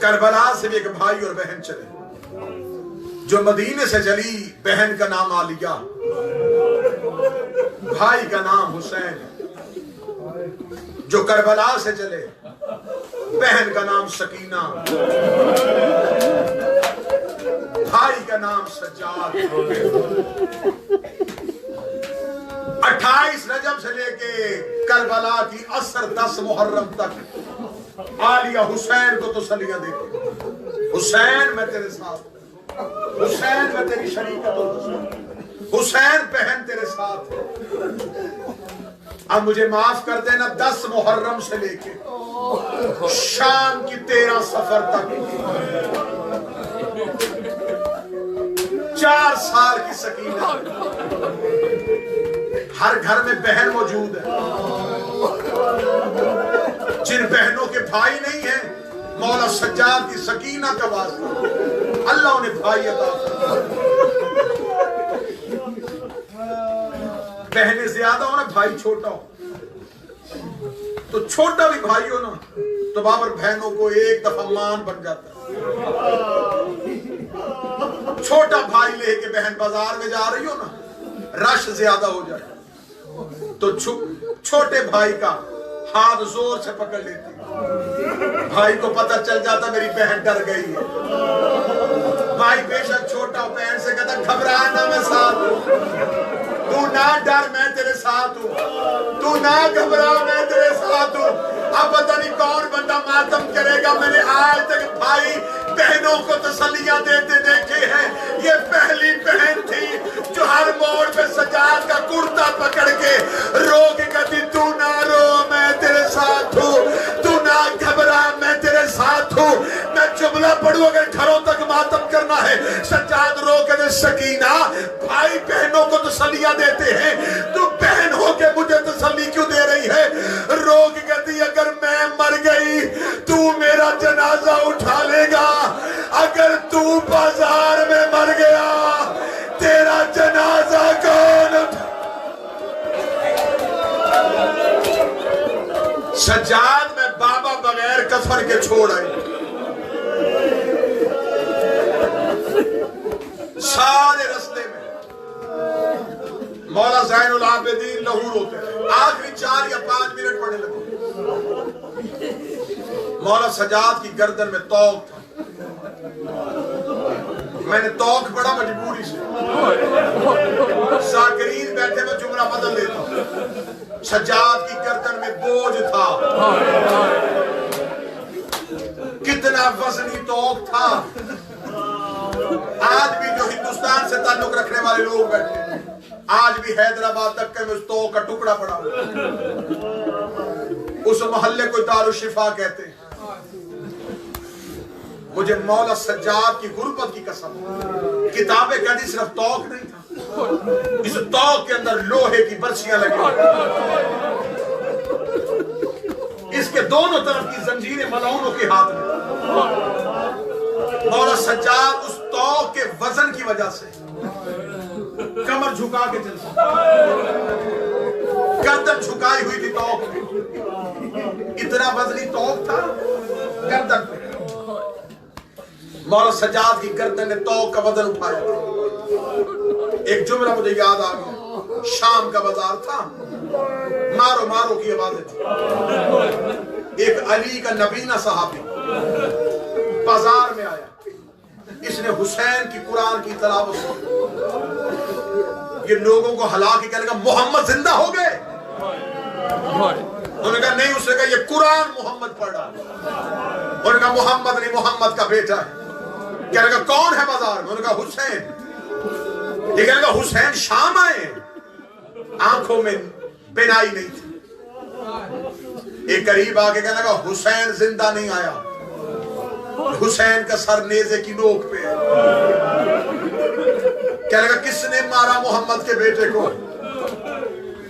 کربلا سے بھی ایک بھائی اور بہن چلے. جو مدینے سے چلی بہن کا نام عالیہ, بھائی کا نام حسین. جو کربلا سے چلے بہن کا نام سکینہ, بھائی کا نام سجاد. 28 رجب سے لے کے کربلا کی عصر 10 محرم تک عالیہ حسین کو تسلیاں دیتی, حسین میں تیرے ساتھ, حسین میں تیری شریکت ہوں, حسین بہن تیرے ساتھ ہے. اب مجھے معاف کر دینا, 10 محرم سے لے کے شام کی 13 سفر تک 4 سال کی سکینہ. ہر گھر میں بہن موجود ہے. جن بہنوں کے بھائی نہیں ہیں, مولا سجاد کی سکینہ کا واسطہ اللہ انہیں بھائی عطا فرمائے. بہنیں زیادہ ہو نا, بھائی چھوٹا ہو, تو چھوٹا بھی بھائی ہو نا تو بابر بہنوں کو ایک دفعہ مان بن جاتا ہے. چھوٹا بھائی لے کے بہن بازار میں جا رہی ہو نا, رش زیادہ ہو جائے تو چھوٹے بھائی کا ہاتھ زور سے پکڑ لیتی, بھائی کو پتہ چل جاتا میری بہن ڈر گئی ہے. بھائی بے شک چھوٹا ہو, بہن سے کہتا گھبرانا میں ساتھ ہوں, تو نہ ڈر میں تیرے ساتھ ہوں, تو نہ گھبرا میں تیرے ساتھ ہوں. اب پتہ نہیں کون بندہ ماتم کرے گا. میں نے آج تک بھائی بہنوں کو تسلیاں دیتے دیکھے ہیں, یہ پہلی بہن تھی جو ہر موڑ پہ سجاد کا کرتا پکڑ کے رو کے کہتی, تو نہ رو میں تیرے ساتھ ہوں, تو نہ گھبرا میں تیرے ساتھ ہوں. میں جملہ پڑھوں, اگر گھروں تک ماتم کرنا ہے. سجاد رو کے سکینہ, بھائی بہنوں کو تسلیاں دیتے ہیں, تو بہن ہو کے مجھے تسلی کیوں دے رہی ہے؟ رو کے کہتی, اگر میں مر گئی تو میرا جنازہ اٹھا لے گا, اگر تو بازار میں مر گیا تیرا جنازہ کون اٹھا. سجاد میں بابا بغیر کفن کے چھوڑ آئی. سارے رستے میں مولا زین العابدین لاہور ہوتے ہیں, آخری 4 یا 5 منٹ پڑھنے لگے. مولا سجاد کی گردن میں توق تھا. میں نے توق پڑھا مجبوری سے, ذاکرین بیٹھے میں جملہ بدل دیتا ہوں. سجاد کی گردن میں بوجھ تھا, اتنا وزنی توق تھا. آج بھی جو ہندوستان سے تعلق رکھنے والے لوگ بیٹھے آج بھی حیدرآباد دکے میں اس توق کا ٹکڑا پڑا. اس محلے کو دارالشفا کہتے ہیں. مجھے مولا سجاد کی غربت کی قسم, کتابیں کہتی صرف توق نہیں تھا, اس توق کے اندر لوہے کی برچیاں لگی, اس کے دونوں طرف کی زنجیریں ملعونوں کے ہاتھ میں. مولا سجاد اس توق کے وزن کی وجہ سے کمر جھکا کے چلتا, گردن جھکائی ہوئی تھی توق میں, اتنا وزنی توق تھا گردن پہ. مولا سجاد کی گردن نے توق کا وزن اٹھایا تھا. ایک جملہ مجھے یاد آ گیا, شام کا بازار تھا, مارو مارو کی آوازیں تھی. ایک علی کا نبینہ صحابی بازار میں آیا, اس نے حسین کی قرآن کی تلاوت سنی. یہ لوگوں کو ہلا کے کہنے لگا محمد زندہ ہو گئے. انہوں نے کہا نہیں, اس نے کہا یہ قرآن محمد پڑھ رہا. انہوں نے کہا محمد نہیں, محمد کا بیٹا ہے. کہنے لگا کون ہے بازار میں؟ انہوں نے کہا حسین. یہ کہنے لگا حسین شام آئے. آنکھوں میں بینائی نہیں تھی. ایک قریب آگے کہنے لگا حسین زندہ نہیں آیا, حسین کا سر نیزے کی نوک پہ ہے. کہنے لگا کس نے مارا محمد کے بیٹے کو؟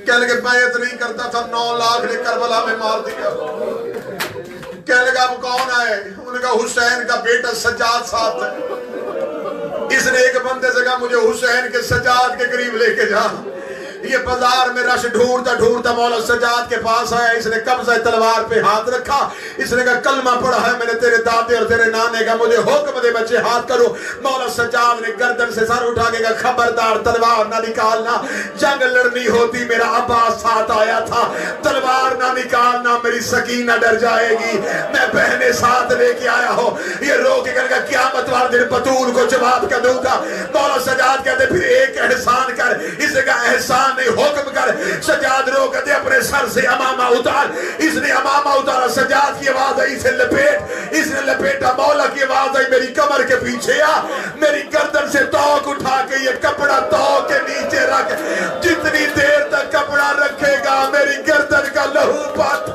کہنے لگا بیعت نہیں کرتا تھا, 9 لاکھ نے کربلا میں مار دیا. کہنے لگا اب کون آئے؟ انہوں نے کہا حسین کا بیٹا سجاد ساتھ ہے. اس نے ایک بندے سے کہا مجھے حسین کے سجاد کے قریب لے کے جا. یہ بازار میں رش ڈھونڈتا ڈھونڈتا مولا سجاد کے پاس آیا. اس نے قبضہ تلوار پہ ہاتھ رکھا. اس نے کہا کلمہ پڑھا ہے میں نے تیرے دادے اور تیرے نانے کا, مجھے حکم دے بچے ہاتھ کرو. مولا سجاد نے گردن سے سر اٹھا کے کہا خبردار تلوار نہ نکالنا, جنگ لڑنی ہوتی میرا عباس ساتھ آیا تھا. تلوار نہ نکالنا, میری سکینہ ڈر جائے گی, میں بہنیں ساتھ لے کے آیا ہوں. یہ رو کے کہنے کا قیامت والے دن بطول کو جواب کا دوں گا. مولا سجاد کہتے پھر ایک احسان کر. اس نے کہا احسان نہیں, حکم کر. سجاد رو کہتے اپنے سر سے امامہ اتار. اس نے امامہ اتارا. سجاد کی آواز آئی اسے لپیٹ. اس نے لپیٹا. مولا کی آواز آئی میری کمر کے پیچھے آ. میری گردن سے توق اٹھا کے یہ کپڑا توق کے نیچے رکھ. جتنی دیر تک کپڑا رکھے گا میری گردن کا لہو پت.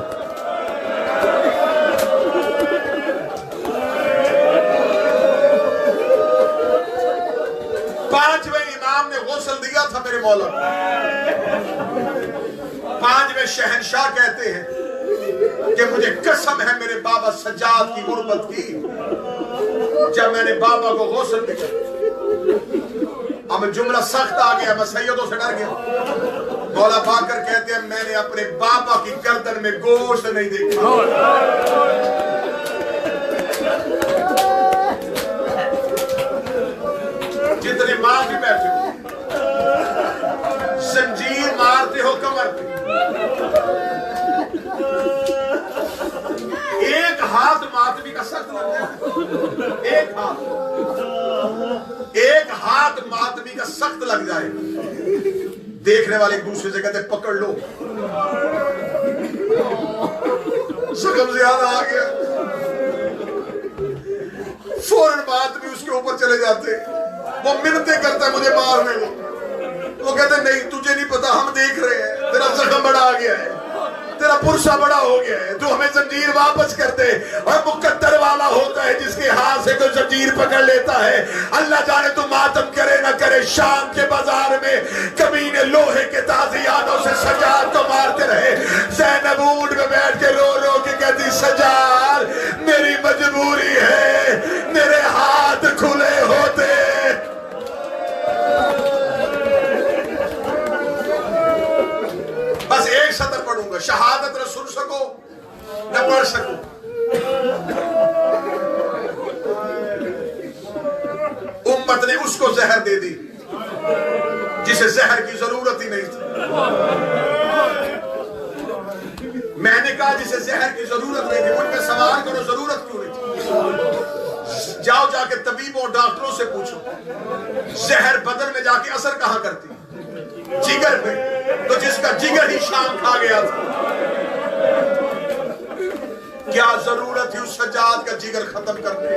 پانچویں امام نے غسل دیا تھا میرے مولا. پانچویں شہنشاہ کہتے ہیں کہ مجھے قسم ہے میرے بابا سجاد کی غربت کی, جب میں نے بابا کو غسل دیا. اب جملہ سخت آ گیا, میں سیدوں سے ڈر گیا. مولا باقر کہتے ہیں میں نے اپنے بابا کی گردن میں گوشت نہیں دیکھا. جتنے ماں بھی بیٹھے ہو زنجیر مارتے ہو کمر پہ, ایک ہاتھ ماتمی کا سخت لگ جائے. ایک ہاتھ ماتمی کا سخت لگ جائے. دیکھنے والے ایک دوسرے سے کہتے پکڑ لو, زخم زیادہ آ گیا. فوراً ماتمی اس کے اوپر چلے جاتے. وہ منتیں کرتا ہے مجھے مارنے لو. وہ کہتے نہیں تجھے نہیں پتا, ہم دیکھ رہے ہیں, تیرا زخم بڑا آ گیا ہے, تیرا پرسہ بڑا ہو گیا ہے, تو ہمیں زنجیر واپس کر دے. اور مقدر والا ہوتا ہے جس کے ہاتھ سے کوئی زنجیر پکڑ لیتا ہے. اللہ جانے تو ماتم کرے نہ کرے. شام کے بازار میں کمینے لوہے کے تازیانوں سے سجاد کو مارتے رہے. زینب اونٹ میں بیٹھ کے رو رو کے کہتی سجاد میری مجبوری ہے, میرے ہاتھ کھلے ہوتے. بس ایک سطر پڑھوں گا, شہادت نہ سن سکو نہ پڑھ سکو. امت نے اس کو زہر دے دی جسے زہر کی ضرورت ہی نہیں تھی. میں نے کہا جسے زہر کی ضرورت نہیں تھی, ان پہ سوال کرو ضرورت کیوں نہیں تھی. جاؤ جا کے طبیبوں اور ڈاکٹروں سے پوچھو زہر بدن میں جا کے اثر کہاں کرتی؟ جگر پہ. تو جس کا جگر ہی شام کھا گیا تھا. کیا ضرورت تھی اس سجاد کا جگر ختم کرنے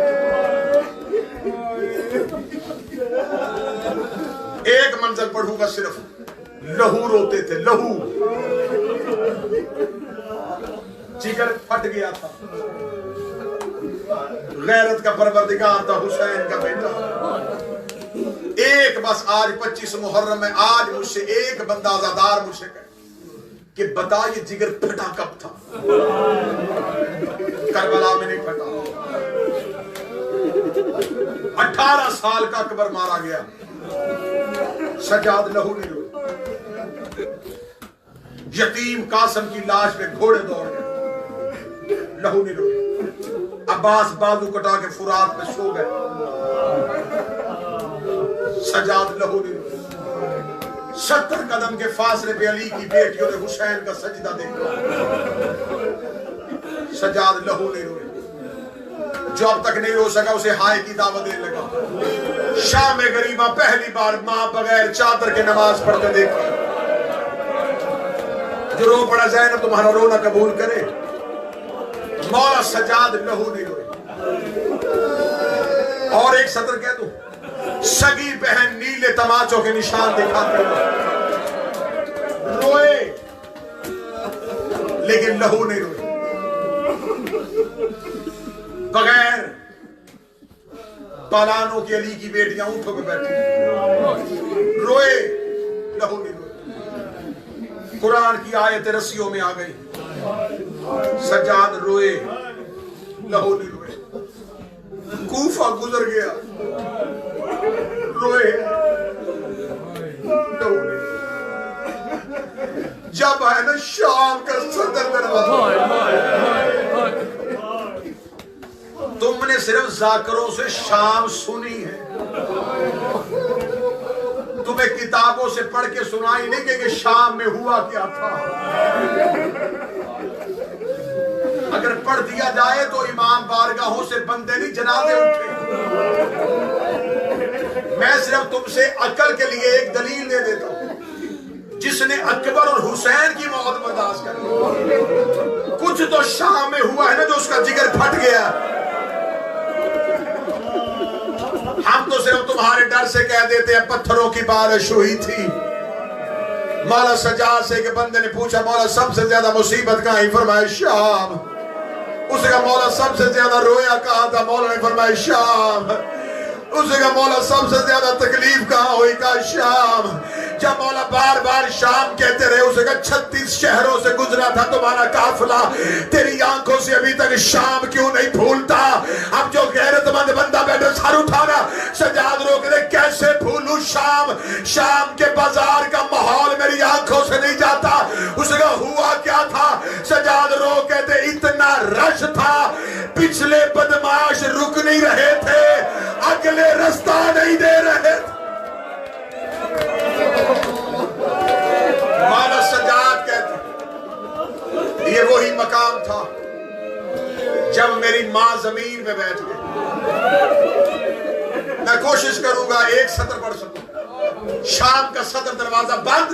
ایک منزل پڑھوں گا صرف لہو روتے تھے لہو جگر پھٹ گیا تھا غیرت کا پروردگار تھا حسین کا بیٹا ایک بس آج 25 محرم میں آج مجھ سے ایک بندہ آزادار مجھ سے کہے کہ بتا یہ جگر پھٹا کب تھا کربلا میں نہیں پھٹا 18 سال کا اکبر مارا گیا سجاد لہو نہیں روئے یتیم قاسم کی لاش پہ گھوڑے دوڑ گئے لہو نہیں روئے عباس بازو کٹا کے فرات میں سو گئے سجاد لہو نہیں روئے 70 قدم کے فاصلے پہ علی کی بیٹیوں نے حسین کا سجدہ دیکھا سجاد لہو نہیں روئے جو اب تک نہیں رو سکا اسے ہائے کی دعوت دینے لگا شام غریبہ پہلی بار ماں بغیر چادر کے نماز پڑھتے دیکھی جو رو پڑا زینب تمہارا رونا قبول کرے مولا سجاد لہو نہیں روئے اور ایک سطر کہہ دوں سگی بہن نیلے تماچوں کے نشان دکھاتے روئے لیکن لہو نہیں روئے بغیر پالانوں کی علی کی بیٹیاں اونٹوں پہ بیٹھی روئے لہو نہیں روئے قرآن کی آیت رسیوں میں آ گئی سجاد روئے لہو نہیں روئے کوفہ گزر گیا روئے لہو نہیں جب ہے نا شام کا صدر دروازہ تم نے صرف ذاکروں سے شام سنی ہے تمہیں کتابوں سے پڑھ کے سنائی نہیں کہ شام میں ہوا کیا تھا اگر پڑھ دیا جائے تو امام بارگاہوں سے بندے نہیں جنازے اٹھے میں صرف تم سے عقل کے لیے ایک دلیل دے دیتا ہوں جس نے اکبر اور حسین کی موت برداشت کر کچھ تو شام میں ہوا ہے نا جو اس کا جگر پھٹ گیا ہم تو صرف تمہارے ڈر سے کہہ دیتے ہیں پتھروں کی بارش ہوئی تھی مولا سجاد سے کہ بندے نے پوچھا مولا سب سے زیادہ مصیبت کہاں ہی فرمایا شام اسے کہا مولا سب سے زیادہ رویا کہاں تھا مولا نے فرمایا شام اسے کہا مولا سب سے زیادہ تکلیف کہاں ہوئی کہا شام جب مولا بار بار شام کہتے رہے اسے کہا 36 شہروں سے گزرا تھا تمہارا قافلہ تیری آنکھوں سے ابھی تک شام کیوں نہیں بھولتا اب جو غیرت مند بندہ بیٹھے سر اٹھانا سجاد رو کے کیسے بھولوں شام شام کے بازار کا ماحول میری آنکھوں سے نہیں جاتا اسے کہا ہوا کیا تھا سجاد رو کہتے اتنا رش تھا پچھلے بدماش رک نہیں رہے تھے اگلے رستہ نہیں دے رہے تھے مولا سجاد کہتے یہ وہی مقام تھا جب میری ماں زمین پہ بیٹھ گئی میں کوشش کروں گا ایک سطر پڑھ سکوں شام کا سطر دروازہ بند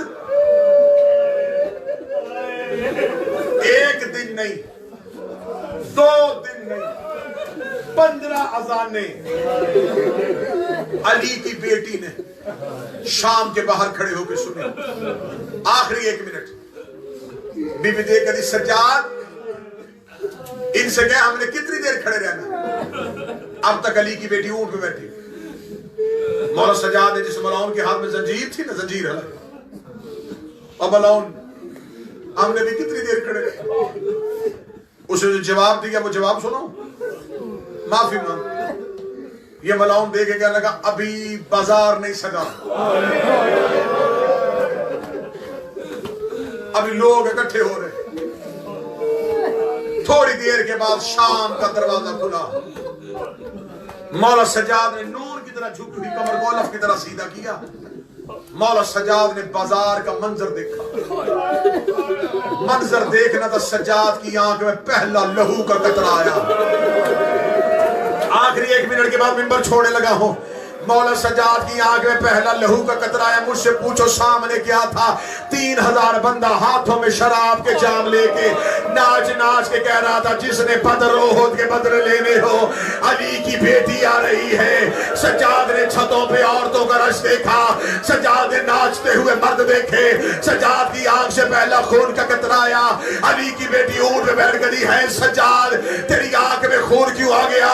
ایک دن نہیں 2 دن نہیں 15 اذانیں علی کی بیٹی نے شام کے باہر کھڑے ہو کے سنے آخری 1 منٹ بی بی دیکھ کر سجاد ان سے کہا ہم نے کتنی دیر کھڑے رہنا اب تک علی کی بیٹی اونٹ پہ بیٹھی مولا سجاد نے جس ملاؤن کے ہاتھ میں زنجیر تھی نا زنجیر ہلا اور ملاؤن ہم نے بھی کتنی دیر کھڑے رہے اسے جو جواب دیا وہ جواب سنو معافی مانگ یہ ملاؤن دے کے کہنے لگا ابھی بازار نہیں سجا ابھی لوگ اکٹھے ہو رہے تھوڑی دیر کے بعد شام کا دروازہ کھلا مولا سجاد نے نور کی طرح جھک بھی کمر گولف کی طرح سیدھا کیا مولا سجاد نے بازار کا منظر دیکھا منظر دیکھنا تھا سجاد کی آنکھ میں پہلا لہو کا قطرہ آیا آخری 1 منٹ کے بعد منبر چھوڑنے لگا ہوں مولا سجاد کی آنکھ میں پہلا لہو کا قطرہ ہے. مجھ سے پوچھو سامنے کیا تھا؟ 3000 بندہ ہاتھوں میں شراب کے جام لے کے ناچ ناچ کے کہہ رہا تھا جس نے بدر احد کے بدلے لینے ہو علی کی بیٹی آ رہی ہے. سجاد نے چھتوں پہ عورتوں کا رش دیکھا, سجاد نے ناچتے ہوئے مرد دیکھے. سجاد کی آنکھ سے پہلا خون کا قطرہ آیا. علی کی بیٹی اونٹ پہ بیٹھ گئی ہے. سجاد تیری آنکھ میں خون کیوں آ گیا؟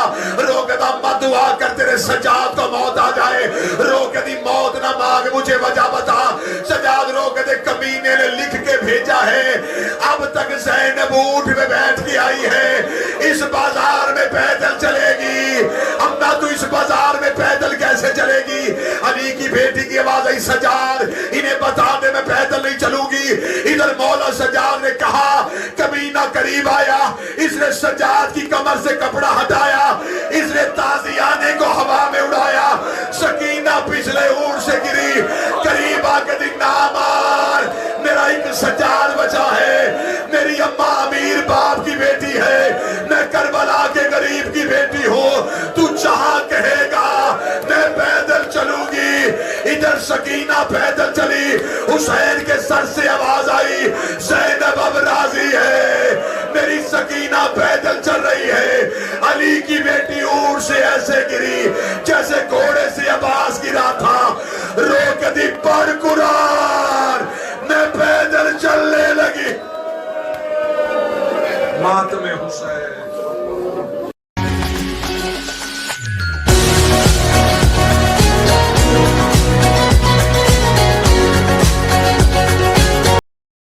رو کے دا مت دعا کر تیرے سجاد کو موت آ جائے. رو کے دی موت نہ مانگ, مجھے وجہ بتا. سجاد رو کے دے کمینے نے لکھ کے بھیجا ہے اب تک زینب اونٹ پہ بیٹھ کے آئی ہے, اس بازار میں پیدل چلے گی. اماں تو اس بازار میں پیدل کیسے چلے گی؟ علی کی بیٹی کی آواز آئی, سجاد انہیں بتا دے میں پیدل نہیں چلوں گی. ادھر مولا سجاد نے کہا, کمینہ قریب آیا, اس نے سجاد کی کمر سے کپڑا ہٹایا, اس نے تازیانے کو ہوا میں اڑایا. سکینہ پچھلے اونٹ سے گری, قریب آ کے دی نامار میرا ایک سجاد بچا ہے, میری اماں امیر باپ کی بیٹی ہے, میں کربلا کے غریب کی بیٹی ہوں, تو جہاں کہے گا میں پیدل چلوں گی. ادھر سکینہ پیدل چلی, حسین کے سر سے آواز آئی, زینب اب راضی ہے. میری سکینہ پیدل چل رہی ہے. علی کی بیٹی اونٹ سے ایسے گری جیسے گھوڑے سے عباس گرا تھا. رو کے دی پڑھ قرآن, میں پیدل چلنے لگی. ماتم حسین.